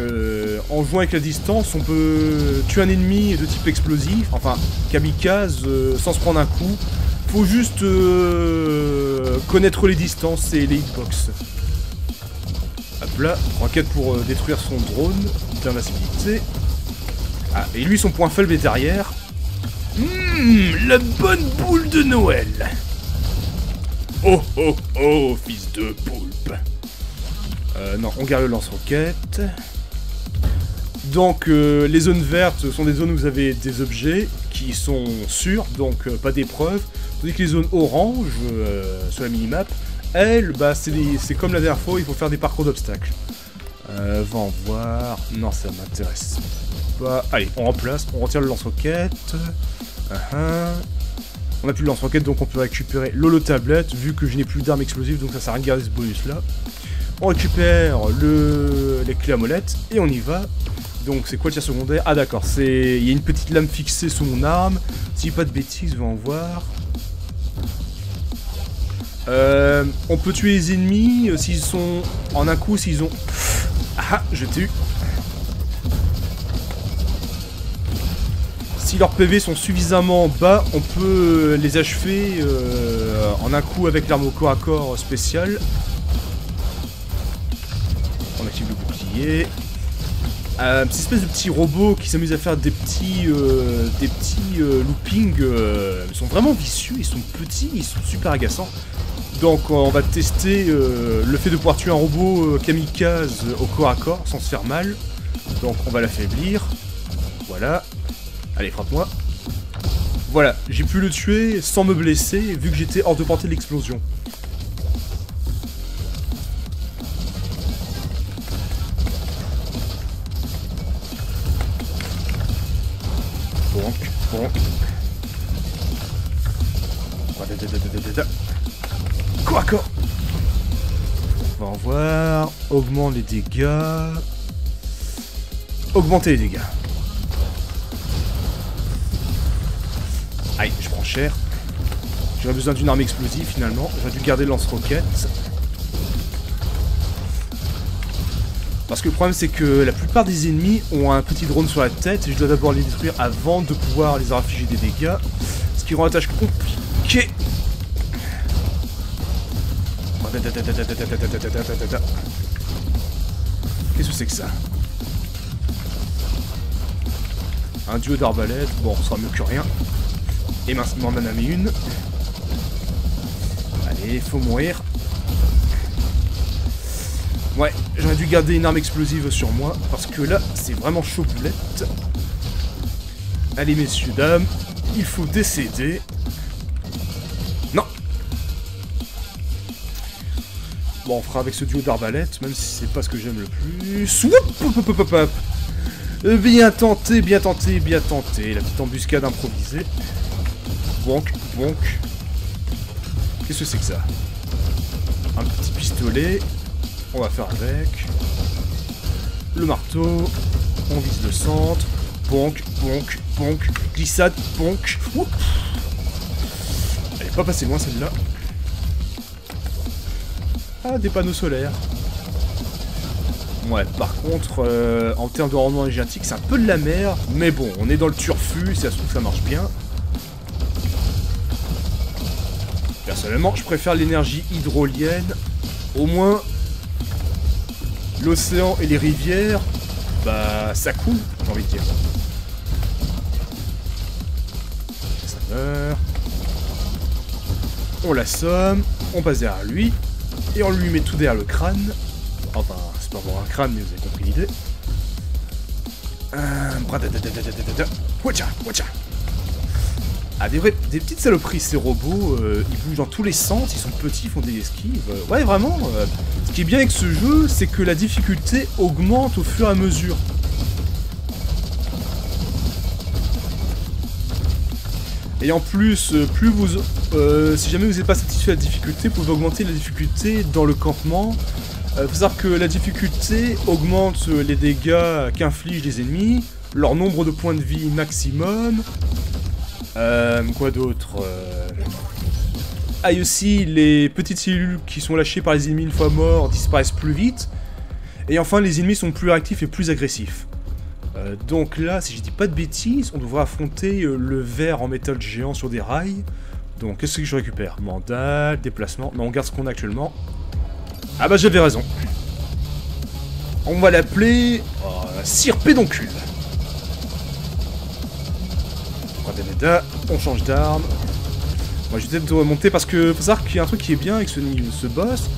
en jouant avec la distance, on peut tuer un ennemi de type explosif, enfin kamikaze, sans se prendre un coup. Faut juste connaître les distances et les hitbox. Hop là, roquette pour détruire son drone d'invincibilité. Ah, et lui son point faible est derrière. La bonne boule de Noël. Oh oh oh, fils de poulpe. Non, on garde le lance-roquette. Donc les zones vertes sont des zones où vous avez des objets qui sont sûrs, donc pas d'épreuves. Tandis que les zones orange sur la minimap, elles, bah c'est comme la dernière fois, il faut faire des parcours d'obstacles. Va en voir. Non, ça m'intéresse pas. Allez, on remplace, on retire le lance-roquette. On n'a plus le lance-roquette, donc on peut récupérer l'holo-tablette, vu que je n'ai plus d'armes explosives, donc ça sert à rien de garder ce bonus-là. On récupère les clés à molette, et on y va. Donc c'est quoi le tir secondaire? Ah d'accord, il y a une petite lame fixée sous mon arme. Si pas de bêtises, je vais en voir. On peut tuer les ennemis s'ils sont en un coup, s'ils ont... Ah, je t'ai eu. Si leurs PV sont suffisamment bas, on peut les achever en un coup avec l'arme au corps à corps spéciale. On active le bouclier. Cette espèce de petits robots qui s'amusent à faire des petits loopings. Ils sont vraiment vicieux, ils sont petits, ils sont super agaçants. Donc on va tester le fait de pouvoir tuer un robot kamikaze au corps à corps sans se faire mal. Donc on va l'affaiblir. Voilà. Allez, frappe-moi. Voilà, j'ai pu le tuer sans me blesser vu que j'étais hors de portée de l'explosion. Donc... Quoi, quoi? On va en voir. Augmente les dégâts. Augmenter les dégâts. Aïe, je prends cher. J'aurais besoin d'une arme explosive finalement. J'aurais dû garder le lance-roquette. Parce que le problème c'est que la plupart des ennemis ont un petit drone sur la tête et je dois d'abord les détruire avant de pouvoir les infliger des dégâts. Ce qui rend la tâche compliquée. Qu'est-ce que c'est que ça? Un duo d'arbalètes, bon, ce sera mieux que rien. Et mince, il m'en a mis une. Allez, faut mourir. Ouais, j'aurais dû garder une arme explosive sur moi, parce que là, c'est vraiment chaud boulette. Allez, messieurs, dames, il faut décéder. Non. Bon, on fera avec ce duo d'arbalètes, même si c'est pas ce que j'aime le plus. Woup. Bien tenté, bien tenté, bien tenté. La petite embuscade improvisée. Bonk, bonk. Qu'est-ce que c'est que ça? Un petit pistolet. On va faire avec. Le marteau. On vise le centre. Bonk, bonk, bonk. Glissade, bonk. Oup. Elle est pas passée loin celle-là. Ah, des panneaux solaires. Ouais, par contre, en termes de rendement énergétique, c'est un peu de la merde. Mais bon, on est dans le turfu, ça se trouve que ça marche bien. Personnellement, je préfère l'énergie hydrolienne. Au moins, l'océan et les rivières, bah, ça coule, j'ai envie de dire. Ça meurt. On l'assomme, on passe derrière lui, et on lui met tout derrière le crâne. Enfin, c'est pas pour un crâne, mais vous avez compris l'idée. Ah, des petites saloperies, ces robots, ils bougent dans tous les sens, ils sont petits, ils font des esquives. Ouais, vraiment, ce qui est bien avec ce jeu, c'est que la difficulté augmente au fur et à mesure. Et en plus, si jamais vous n'êtes pas satisfait de la difficulté, vous pouvez augmenter la difficulté dans le campement. Faut savoir que la difficulté augmente les dégâts qu'infligent les ennemis, leur nombre de points de vie maximum. Quoi d'autre Ah, et aussi, les petites cellules qui sont lâchées par les ennemis une fois morts disparaissent plus vite. Et enfin, les ennemis sont plus réactifs et plus agressifs. Donc là, si je dis pas de bêtises, on devrait affronter le ver en métal géant sur des rails. Donc, qu'est-ce que je récupère? Mandal, déplacement... Non, on garde ce qu'on a actuellement. Ah bah, j'avais raison. On va l'appeler... Sir Pédoncule. On change d'arme. Moi, je vais peut-être remonter parce que faut savoir qu'il y a un truc qui est bien avec ce boss.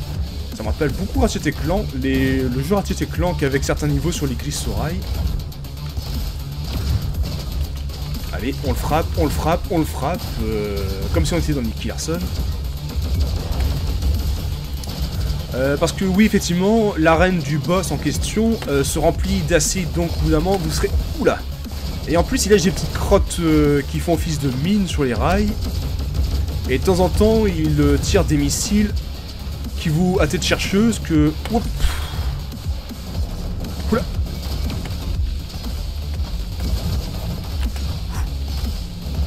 Ça me rappelle beaucoup Ratchet & Clank, le jeu Ratchet & Clank avec certains niveaux sur les glisses au rail. Allez, on le frappe, on le frappe, on le frappe. Comme si on était dans Nicky Larson. Parce que oui, effectivement, l'arène du boss en question se remplit d'acide, donc au bout d'un moment, vous serez... Oula! Et en plus, il lâche des petites crottes qui font office de mine sur les rails. Et de temps en temps, il tire des missiles qui vous, à tête chercheuse, que... Oups. Oula.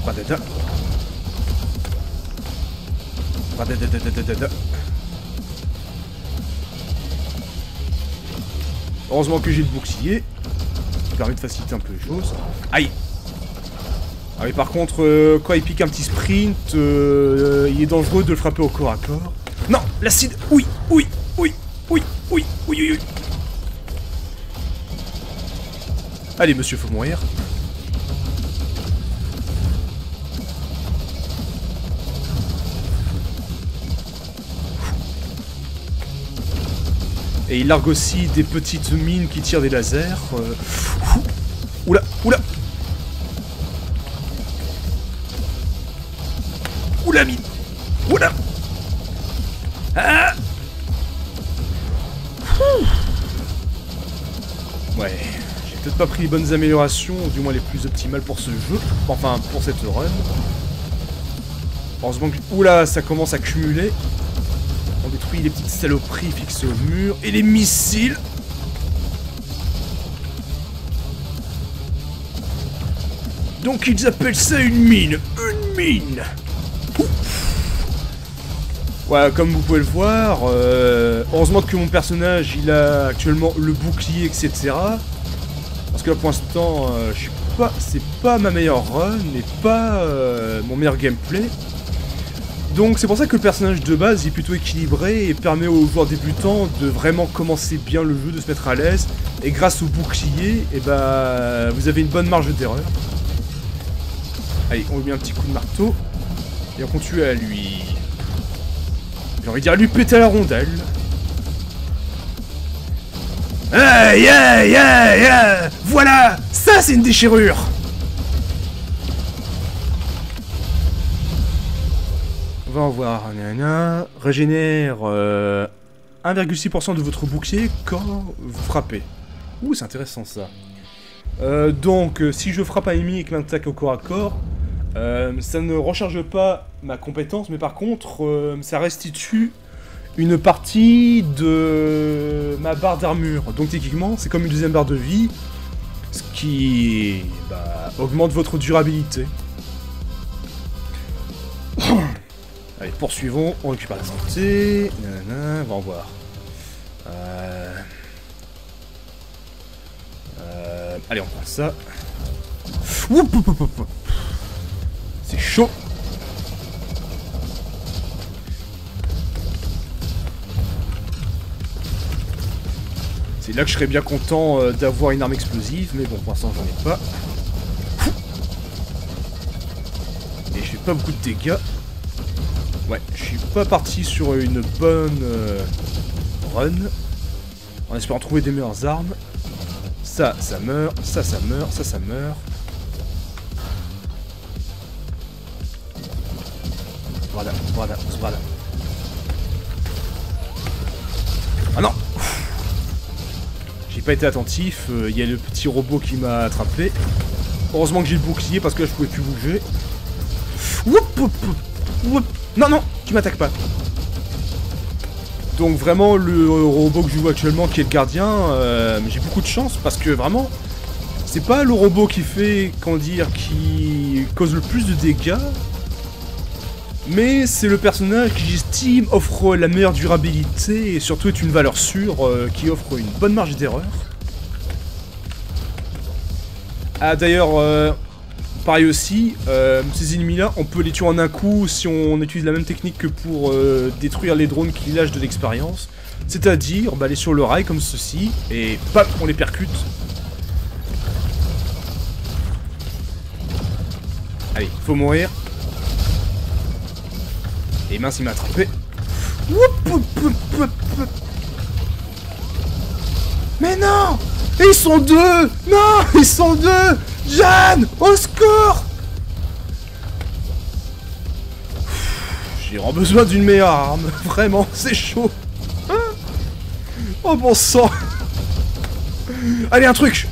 Radada. Radadadadadada. Heureusement que j'ai le bouclier. Ça permet de faciliter un peu les choses. Aïe! Ah mais par contre, quand il pique un petit sprint, il est dangereux de le frapper au corps à corps. Non! L'acide! Oui! Oui! Oui! Oui! Oui! Oui! Oui! Oui! Allez, monsieur, faut mourir. Et il largue aussi des petites mines qui tirent des lasers. Oula, oula. Oula, mine. Oula. Ah. Ouais, j'ai peut-être pas pris les bonnes améliorations, du moins les plus optimales pour ce jeu. Enfin, pour cette run. Heureusement que... Oula, ça commence à cumuler. On détruit les petites saloperies fixées au mur. Et les missiles. Donc ils appellent ça une mine. Une mine. Ouf. Voilà, comme vous pouvez le voir, heureusement que mon personnage, il a actuellement le bouclier, etc. Parce que là, pour l'instant, je suis pas... C'est pas ma meilleure run, et pas mon meilleur gameplay. Donc c'est pour ça que le personnage de base est plutôt équilibré et permet aux joueurs débutants de vraiment commencer bien le jeu, de se mettre à l'aise. Et grâce au bouclier, et bah, vous avez une bonne marge d'erreur. Allez, on lui met un petit coup de marteau. Et on continue à lui... J'ai envie de dire à lui péter la rondelle. Hey, hey, hey, hey. Voilà. Ça, c'est une déchirure. On va en voir. Régénère 1,6% de votre bouclier quand vous frappez. Ouh, c'est intéressant ça. Donc, si je frappe un ennemi avec l'attaque au corps à corps, ça ne recharge pas ma compétence, mais par contre, ça restitue une partie de ma barre d'armure. Donc techniquement, c'est comme une deuxième barre de vie, ce qui augmente votre durabilité. Allez, poursuivons, on récupère la santé, nanana, on va en voir. Allez, on prend ça. C'est chaud. C'est là que je serais bien content d'avoir une arme explosive, mais bon, pour l'instant, j'en ai pas. Et je fais pas beaucoup de dégâts. Ouais, je suis pas parti sur une bonne run. En espérant trouver des meilleures armes. Ça meurt, ça meurt, ça meurt. Voilà. Ah non! J'ai pas été attentif, il y a le petit robot qui m'a attrapé. Heureusement que j'ai le bouclier parce que là je pouvais plus bouger. Non, tu m'attaques pas. Donc vraiment le robot que je joue actuellement qui est le gardien, j'ai beaucoup de chance parce que vraiment c'est pas le robot qui fait, qui cause le plus de dégâts, mais c'est le personnage qui j'estime offre la meilleure durabilité et surtout est une valeur sûre qui offre une bonne marge d'erreur. Ah d'ailleurs, pareil aussi, ces ennemis-là, on peut les tuer en un coup si on utilise la même technique que pour détruire les drones qui lâchent de l'expérience. C'est-à-dire, aller sur le rail comme ceci, et paf, on les percute. Allez, faut mourir. Et mince, il m'a attrapé. Mais non! Ils sont deux! Non! Ils sont deux! Jeanne! Au secours! J'ai vraiment besoin d'une meilleure arme. Vraiment, c'est chaud. Oh bon sang! Allez, un truc!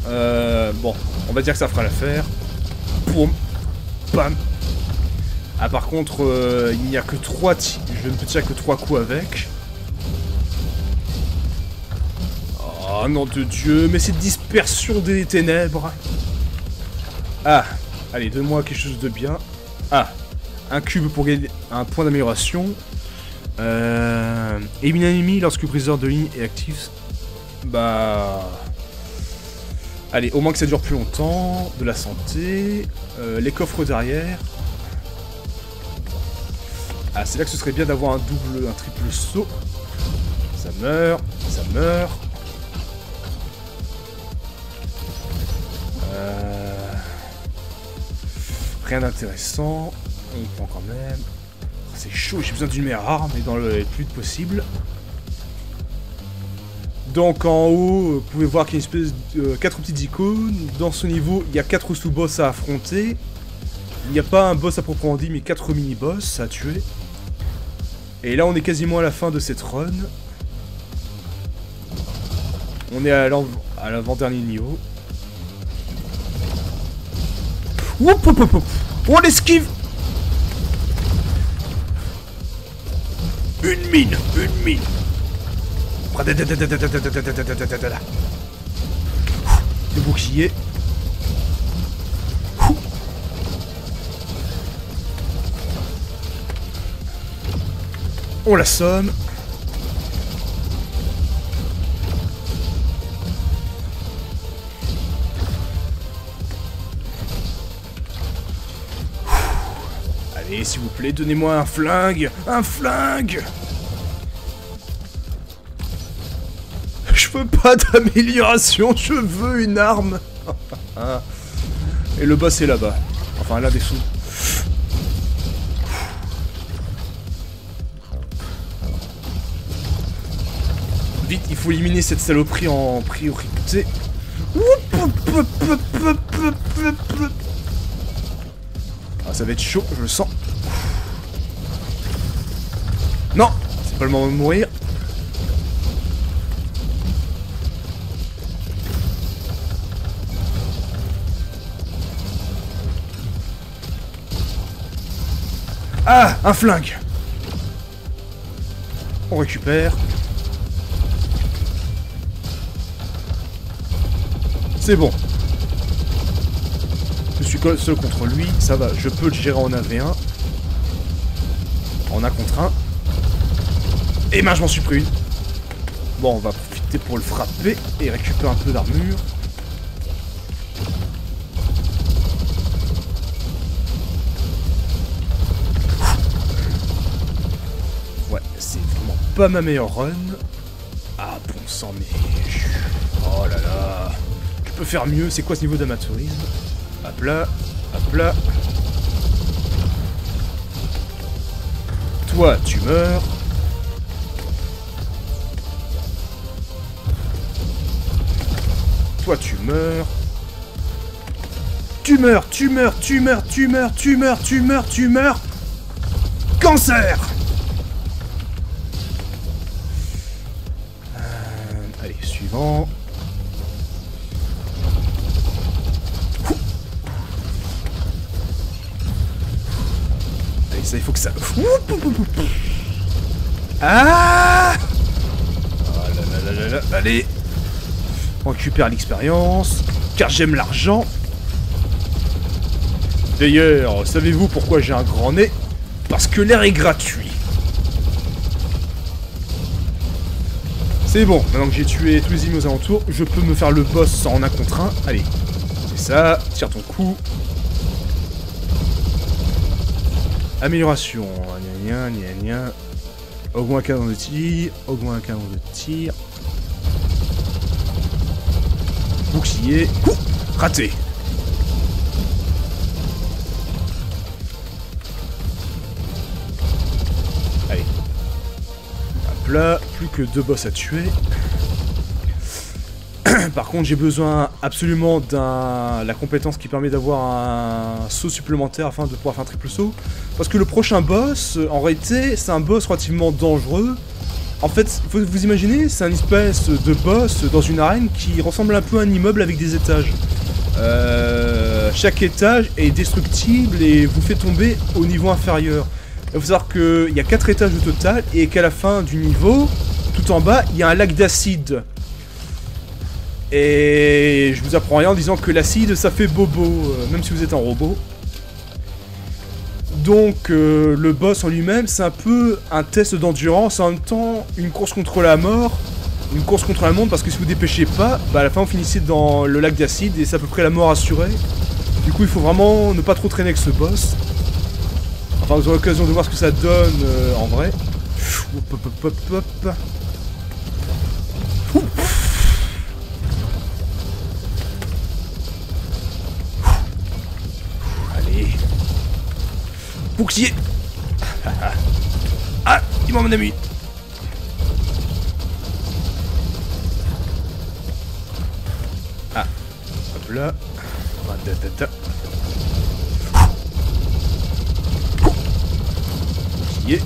Bon, on va dire que ça fera l'affaire. Boum! Bam! Ah, par contre, il n'y a que 3 tirs. Je ne peux tirer que 3 coups avec. Oh, nom de Dieu, mais c'est dispersion des ténèbres. Ah, allez, donne-moi quelque chose de bien. Ah, un cube pour gagner un point d'amélioration. Éliminer un ennemi lorsque le briseur de ligne est actif. Bah... Allez, au moins que ça dure plus longtemps. De la santé. Les coffres derrière. Ah, c'est là que ce serait bien d'avoir un triple saut. Ça meurt, ça meurt. Rien d'intéressant. On prend quand même. C'est chaud, j'ai besoin d'une meilleure arme et dans le plus vite possible. Donc en haut, vous pouvez voir qu'il y a une espèce de 4 petites icônes. Dans ce niveau, il y a 4 sous-boss à affronter. Il n'y a pas un boss à proprement dit, mais 4 mini-boss à tuer. Et là, on est quasiment à la fin de cette run. On est à l'avant-dernier niveau. Oup, oup, oup, oup. On l'esquive. Une mine, une mine. Le bouclier. On l'assomme. Allez, s'il vous plaît, donnez-moi un flingue. Un flingue. Je veux pas d'amélioration, je veux une arme. Et le boss est là-bas. Enfin, là, dessous. Vite, il faut éliminer cette saloperie en priorité. Ah, ça va être chaud, je le sens. Non, c'est pas le moment de mourir. Ah, un flingue. On récupère. C'est bon. Je suis seul contre lui, ça va, je peux le gérer en 1v1. En 1 contre 1. Et ben je m'en suis pris une. Bon, on va profiter pour le frapper et récupérer un peu d'armure. Ouais, c'est vraiment pas ma meilleure run. Ah bon sang, mais... Oh là là. Je peux faire mieux, c'est quoi ce niveau d'amateurisme? Hop là, hop là. Toi, tu meurs. Toi, tu meurs. Tu meurs, tu meurs, tu meurs, tu meurs, tu meurs, tu meurs, tu meurs. Cancer. Allez, suivant. Allez, ça, il faut que ça... Ah! Oh là là là là là. Allez. On récupère l'expérience, car j'aime l'argent. D'ailleurs, savez-vous pourquoi j'ai un grand nez? Parce que l'air est gratuit. C'est bon, maintenant que j'ai tué tous les ennemis aux alentours, je peux me faire le boss en 1 contre 1. Allez, c'est ça, tire ton coup. Amélioration, gna gna gna gna. Augmente un canon de tir, augmente un canon de tir. Bouclier, raté. Allez. Hop là, plus que 2 boss à tuer. Par contre, j'ai besoin absolument la compétence qui permet d'avoir un saut supplémentaire afin de pouvoir faire un triple saut. Parce que le prochain boss, en réalité, c'est un boss relativement dangereux. En fait, faut vous imaginer, c'est un espèce de boss dans une arène qui ressemble un peu à un immeuble avec des étages. Chaque étage est destructible et vous fait tomber au niveau inférieur. Il faut savoir qu'il y a 4 étages au total et qu'à la fin du niveau, tout en bas, il y a un lac d'acide. Et je vous apprends rien en disant que l'acide, ça fait bobo, même si vous êtes un robot. Donc le boss en lui-même, c'est un peu un test d'endurance, en même temps une course contre la mort, une course contre la montre, parce que si vous dépêchez pas, bah à la fin vous finissez dans le lac d'acide et c'est à peu près la mort assurée. Du coup il faut vraiment ne pas trop traîner avec ce boss. Enfin vous aurez l'occasion de voir ce que ça donne en vrai. Hop, hop, hop, hop, hop. Allez. Bouclier. Ah, il m'a mon ami. Ah, hop là. Bouclier.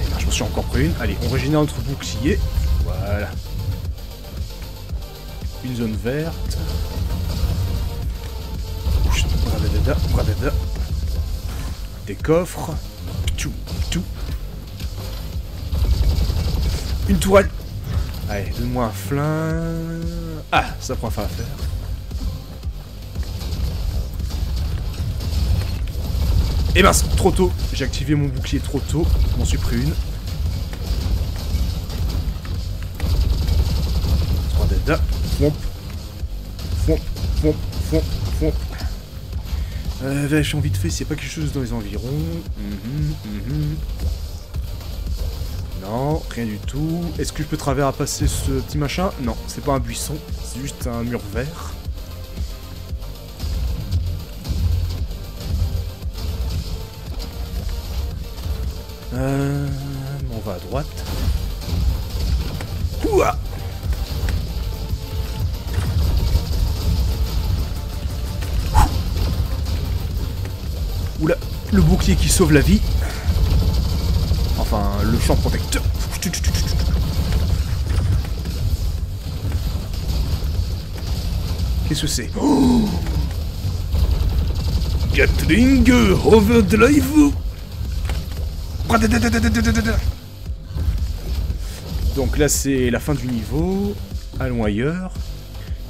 Et marche Attention, encore pris une. Allez, on régénère notre bouclier. Voilà. Une zone verte. Des coffres. Tout. Une tourelle. Allez, donne-moi un flingue. Ah, ça prend fin à faire. Eh mince, trop tôt. J'ai activé mon bouclier trop tôt. Je m'en suis pris une. 3 dada. Fomp. Vérifions vite fait s'il n'y a pas quelque chose dans les environs. Non, rien du tout. Est-ce que je peux passer ce petit machin? Non, c'est pas un buisson, c'est juste un mur vert. On va à droite. Ouah! Oula, le bouclier qui sauve la vie. Enfin, le champ protecteur. Qu'est-ce que c'est? Oh, Gatling Overdrive. Donc là, c'est la fin du niveau. Allons ailleurs.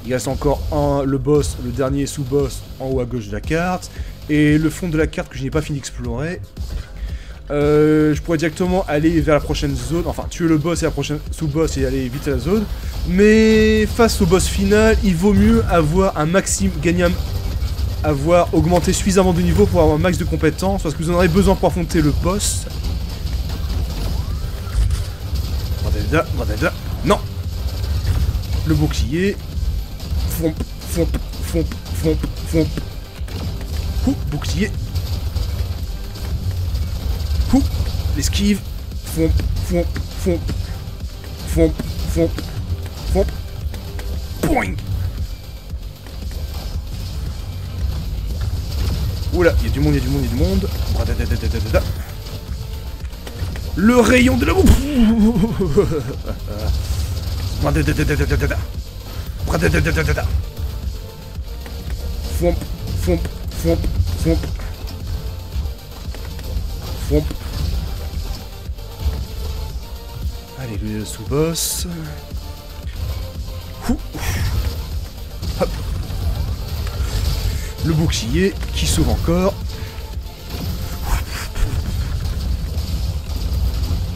Il reste encore le boss, le dernier sous-boss en haut à gauche de la carte. Et le fond de la carte que je n'ai pas fini d'explorer. Je pourrais directement aller vers la prochaine zone, enfin tuer le boss et la prochaine sous-boss et aller vite à la zone. Mais face au boss final, il vaut mieux avoir un maximum, avoir augmenté suffisamment de niveau pour avoir un max de compétences, parce que vous en aurez besoin pour affronter le boss. Non. Le bouclier. Fomp. Bouclier. L'esquive. Fomp. Boing. Oula, il y a du monde. Le rayon de la boue. Fomp. Allez, le sous-boss. Hop. Le bouclier qui sauve encore.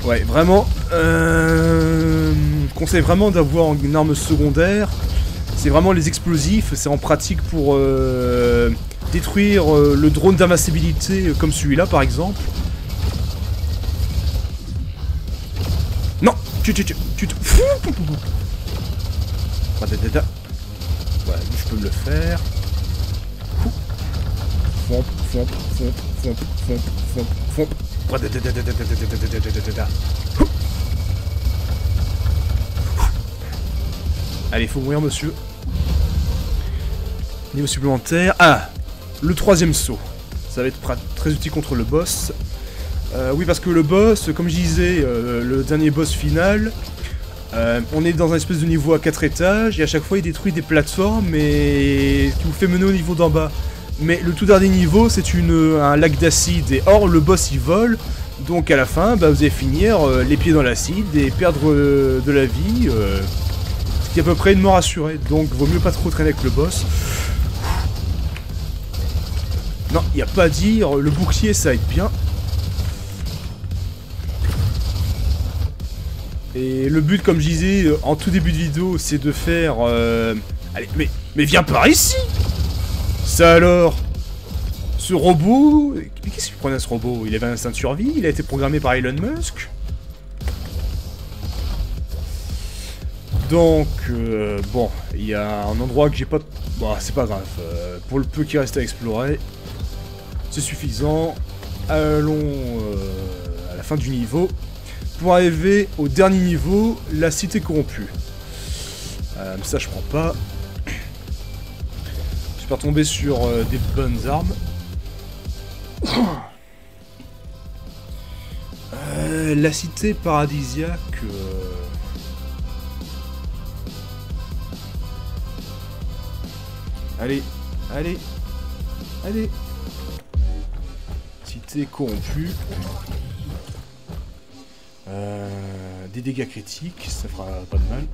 Ouais, vraiment. Je conseille vraiment d'avoir une arme secondaire. C'est vraiment les explosifs. C'est en pratique pour détruire le drone d'invincibilité comme celui-là par exemple. Non, tu. Voilà, lui, je peux me le faire. Fomp. Allez, faut mourir, monsieur. Niveau supplémentaire. Ah, le troisième saut. Ça va être très utile contre le boss. Oui, parce que le boss, comme je disais, le dernier boss final, on est dans un espèce de niveau à 4 étages, et à chaque fois il détruit des plateformes et qui vous fait mener au niveau d'en bas. Mais le tout dernier niveau, c'est un lac d'acide, et or le boss il vole, donc à la fin, bah, vous allez finir les pieds dans l'acide et perdre de la vie, ce qui est à peu près une mort assurée, donc vaut mieux pas trop traîner avec le boss. Non, il n'y a pas à dire, le bouclier ça aide bien. Et le but, comme je disais en tout début de vidéo, c'est de faire... Allez, mais viens par ici! Ça alors? Ce robot... Mais qu'est-ce qu'il prenait ce robot? Il avait un instinct de survie? Il a été programmé par Elon Musk? Donc, bon, il y a un endroit que j'ai pas... Bon, c'est pas grave. Pour le peu qui reste à explorer, c'est suffisant. Allons à la fin du niveau. Pour arriver au dernier niveau, la cité corrompue. Ça, je prends pas. J'espère tomber sur des bonnes armes. La cité paradisiaque... Allez, allez, allez. Cité corrompue. Des dégâts critiques, ça fera pas de mal.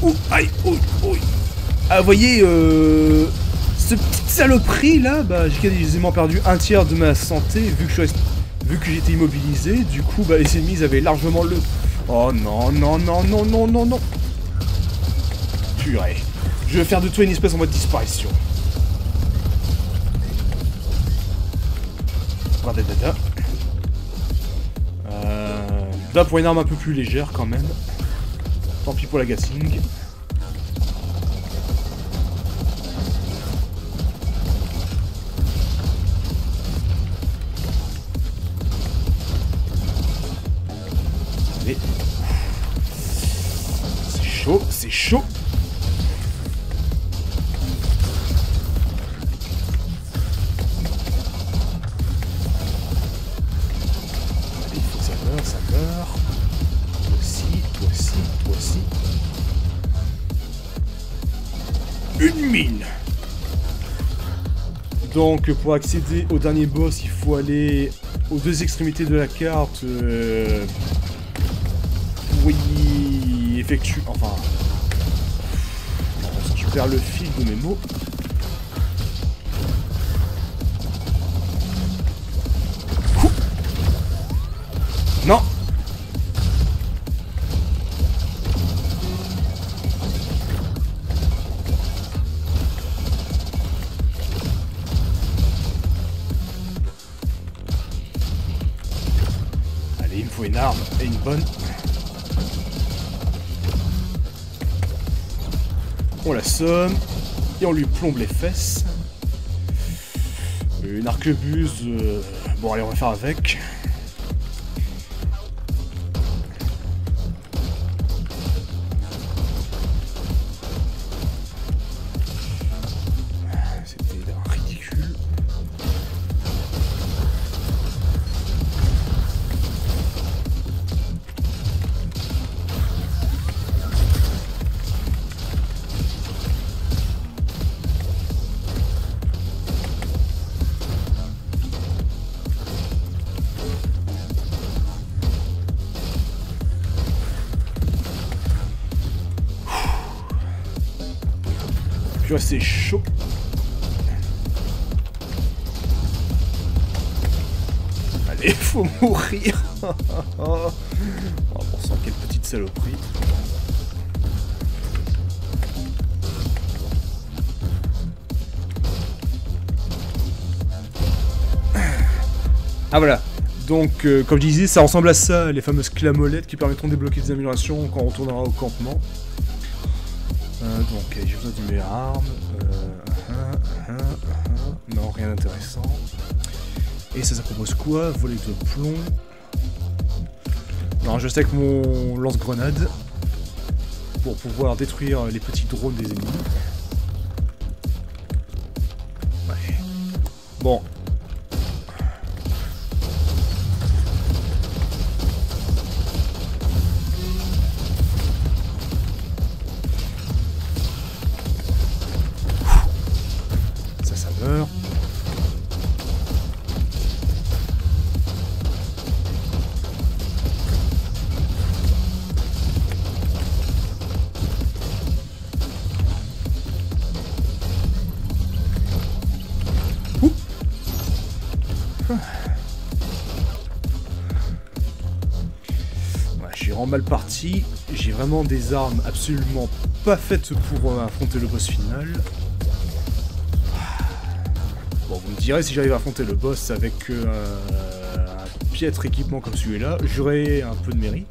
Ouh, aïe, ouh, ouh. Ah, vous voyez, ce petit saloperie là, bah, j'ai quasiment perdu un tiers de ma santé vu que j'étais immobilisé. Du coup, bah, les ennemis avaient largement le... Oh non, non, non, non, non, non, non. Purée. Je vais faire de toi une espèce en mode disparition. Radadada. Là, pour une arme un peu plus légère quand même. Tant pis pour la Gatling. Allez. C'est chaud, c'est chaud. Allez, il faut que ça meure, ça meurt. Toi aussi, toi aussi, toi aussi. Une mine. Donc pour accéder au dernier boss, il faut aller aux deux extrémités de la carte. Oui, effectue. Enfin, je perds le fil de mes mots. Non. Allez, il me faut une arme et une bonne. On l'assomme et on lui plombe les fesses. Une arquebuse. Bon, allez, on va faire avec. C'était ridicule. C'est chaud. Allez, faut mourir. Oh, pour ça, quelle petite saloperie. Ah voilà. Donc, comme je disais, ça ressemble à ça, les fameuses clamolettes qui permettront de débloquer des améliorations quand on retournera au campement. Donc, j'ai besoin d'une meilleure arme. Non, rien d'intéressant. Et ça propose quoi? Volet de plomb. Non, je sais que mon lance-grenade pour pouvoir détruire les petits drones des ennemis. Ouais. Bon. Je suis vraiment mal parti. J'ai vraiment des armes absolument pas faites pour affronter le boss final. Bon, vous me direz, si j'arrive à affronter le boss avec un piètre équipement comme celui-là, j'aurai un peu de mérite.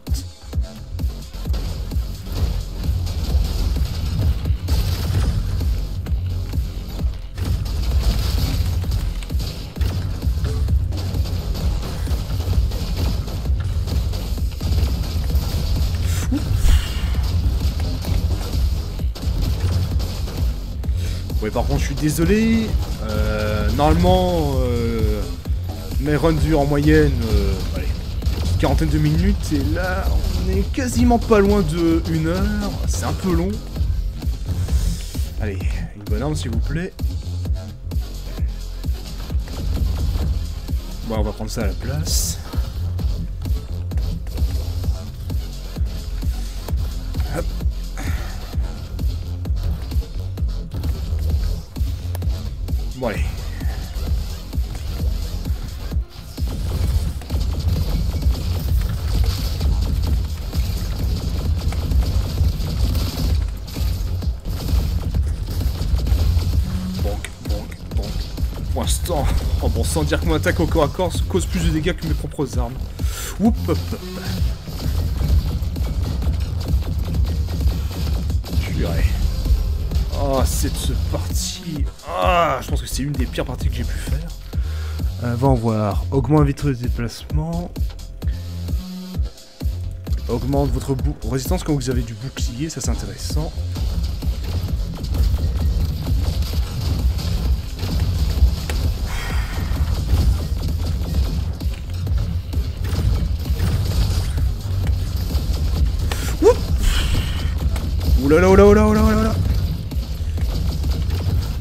Ouais, par contre, je suis désolé. Normalement, mes runs durent en moyenne, allez, une quarantaine de minutes. Et là, on est quasiment pas loin de 1 heure. C'est un peu long. Allez, une bonne arme, s'il vous plaît. Bon, on va prendre ça à la place. Hop. Bon, allez. Pour l'instant, oh bon, sans dire que mon attaque au corps à corps cause plus de dégâts que mes propres armes. Oup, hop, hop. Purée. Oh, cette partie. Ah, je pense que c'est une des pires parties que j'ai pu faire. Va en voir. Augmente vitesse de déplacement. Augmente votre résistance quand vous avez du bouclier, ça c'est intéressant. Oulala, oulala, oulala, oulala, oulala.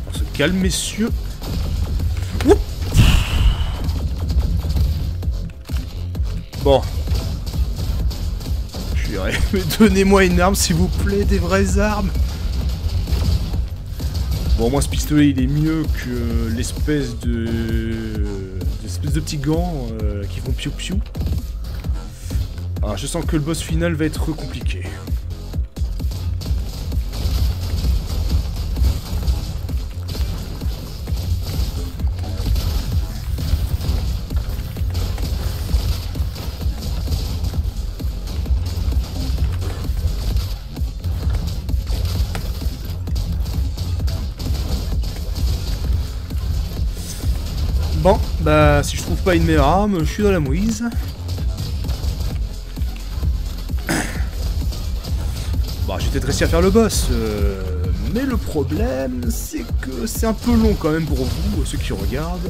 On se calme, messieurs. Oup. Bon. Purée, mais donnez-moi une arme, s'il vous plaît, des vraies armes. Bon, moi, ce pistolet, il est mieux que l'espèce de petits gants qui font piou-piou. Ah, je sens que le boss final va être compliqué. Bon, bah si je trouve pas une meilleure arme, je suis dans la mouise. Bon, j'ai peut-être réussi à faire le boss, mais le problème, c'est que c'est un peu long quand même pour vous, ceux qui regardent.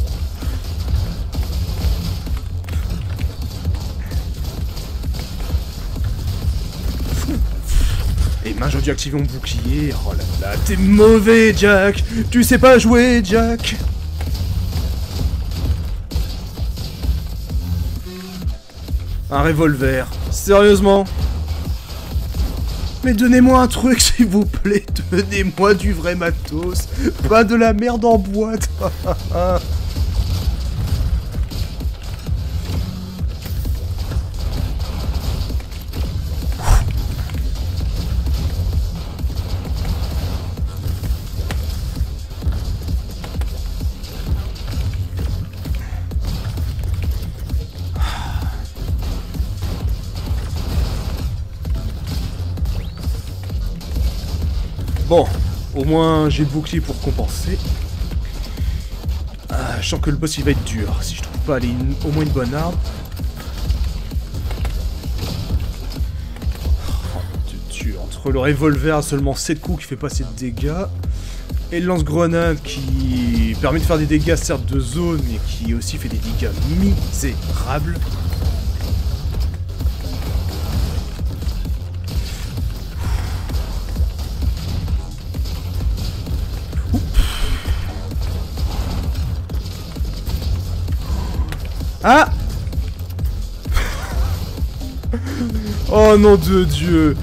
Et mince, j'ai dû activer mon bouclier. Oh là là, t'es mauvais, Jack. Tu sais pas jouer, Jack. Un revolver. Sérieusement? Mais donnez-moi un truc, s'il vous plaît. Donnez-moi du vrai matos. Pas de la merde en boîte. Bon, au moins j'ai le bouclier pour compenser. Ah, je sens que le boss il va être dur. Si je trouve pas allez, au moins une bonne arme. Oh, Dieu, entre le revolver à seulement 7 coups qui fait pas assez de dégâts, et le lance-grenade qui permet de faire des dégâts certes de zone, mais qui aussi fait des dégâts misérables. Ah! Oh nom de Dieu!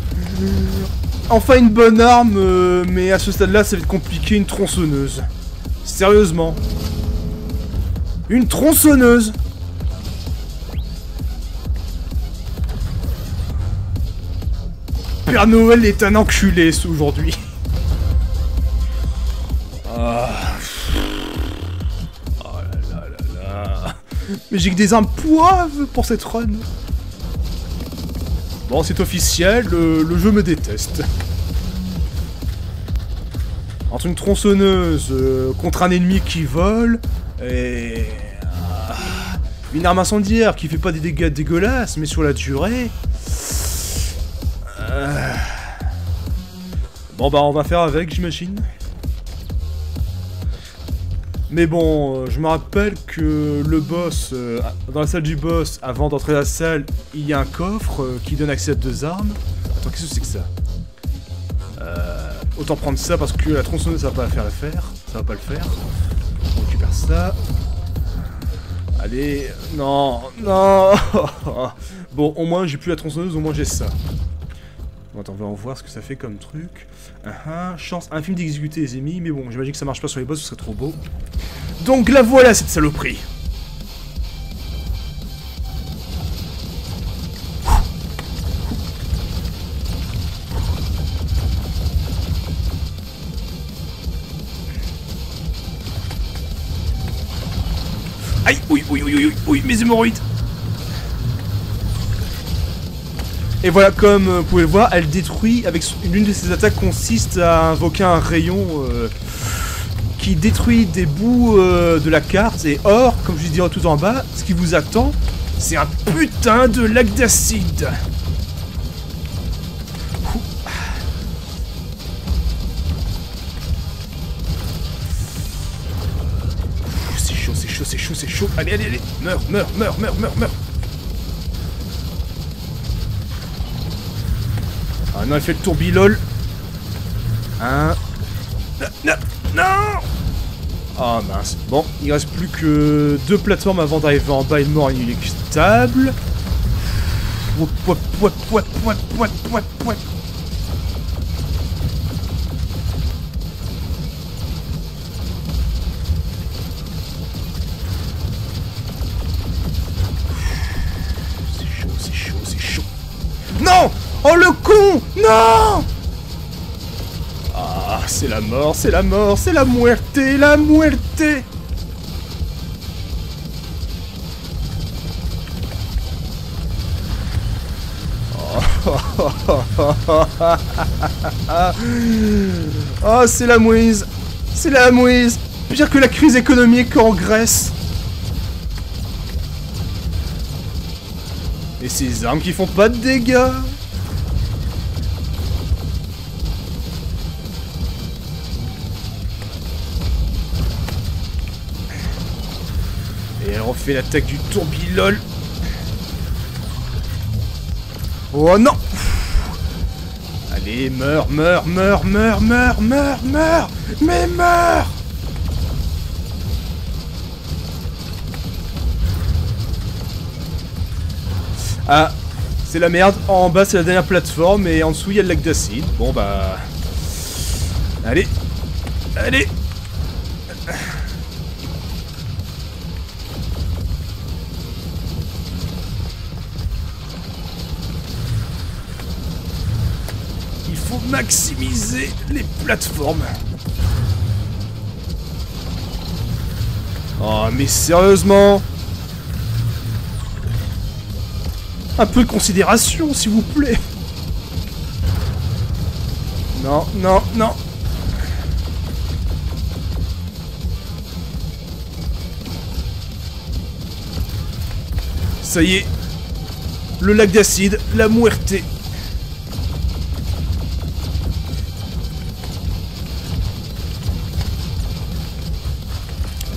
Enfin une bonne arme, mais à ce stade-là, ça va être compliqué, une tronçonneuse. Sérieusement. Une tronçonneuse! Père Noël est un enculé aujourd'hui. Ah. Mais j'ai que des armes poivres pour cette run. Bon, c'est officiel, le jeu me déteste. Entre une tronçonneuse contre un ennemi qui vole, et... une arme incendiaire qui fait pas des dégâts dégueulasses, mais sur la durée... Bon bah on va faire avec, j'imagine. Mais bon, je me rappelle que le boss, dans la salle du boss, avant d'entrer dans la salle, il y a un coffre qui donne accès à 2 armes. Attends, qu'est-ce que c'est que ça? Autant prendre ça parce que la tronçonneuse ça va pas faire l'affaire. Ça va pas le faire. On récupère ça. Allez, non, non. Bon, au moins j'ai plus la tronçonneuse, au moins j'ai ça. Bon, attends, on va en voir ce que ça fait comme truc. Chance infime d'exécuter les ennemis, mais bon, j'imagine que ça marche pas sur les boss, ce serait trop beau. Donc la voilà cette saloperie. Aïe, oui, mes hémorroïdes. Et voilà, comme vous pouvez le voir, elle détruit, avec l'une de ses attaques consiste à invoquer un rayon qui détruit des bouts de la carte. Et or, comme je disais tout en bas, ce qui vous attend, c'est un putain de lac d'acide. C'est chaud. Allez. Meurs. Ah non, elle fait le tourbilol. Non. Ah mince. Bon, il reste plus que 2 plateformes avant d'arriver en bas et mort inéluctable. C'est chaud. Non! Oh le con! Non! Ah, c'est la mort, c'est la muerte, la muerte! Oh, c'est la mouise! Pire que la crise économique en Grèce! Et ces armes qui font pas de dégâts! Et elle refait l'attaque du tourbilol. Oh non! Allez, meurs! Mais meurs! Ah, c'est la merde. En bas, c'est la dernière plateforme et en dessous, il y a le lac d'acide. Bon, bah... Allez! Il faut maximiser les plateformes. Oh, mais sérieusement? Un peu de considération, s'il vous plaît. Non. Ça y est. Le lac d'acide, la muerte.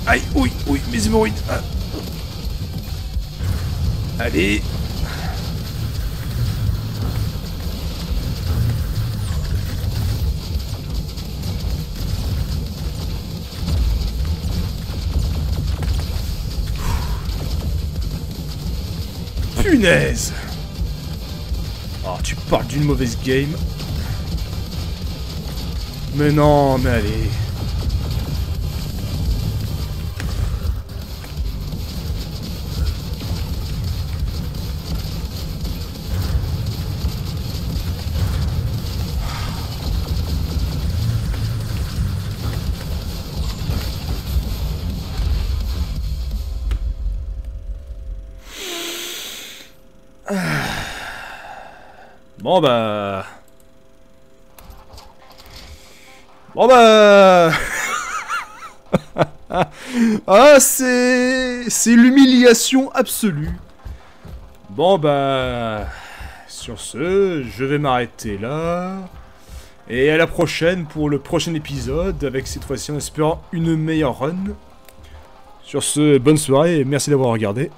Aïe, oui, mes hémorroïdes. Ah. Allez. Punaise! Oh, tu parles d'une mauvaise game. Mais non, mais allez. Bon bah... Ah, c'est l'humiliation absolue. Bon bah... Sur ce, je vais m'arrêter là. Et à la prochaine pour le prochain épisode, avec cette fois-ci en espérant une meilleure run. Sur ce, bonne soirée et merci d'avoir regardé.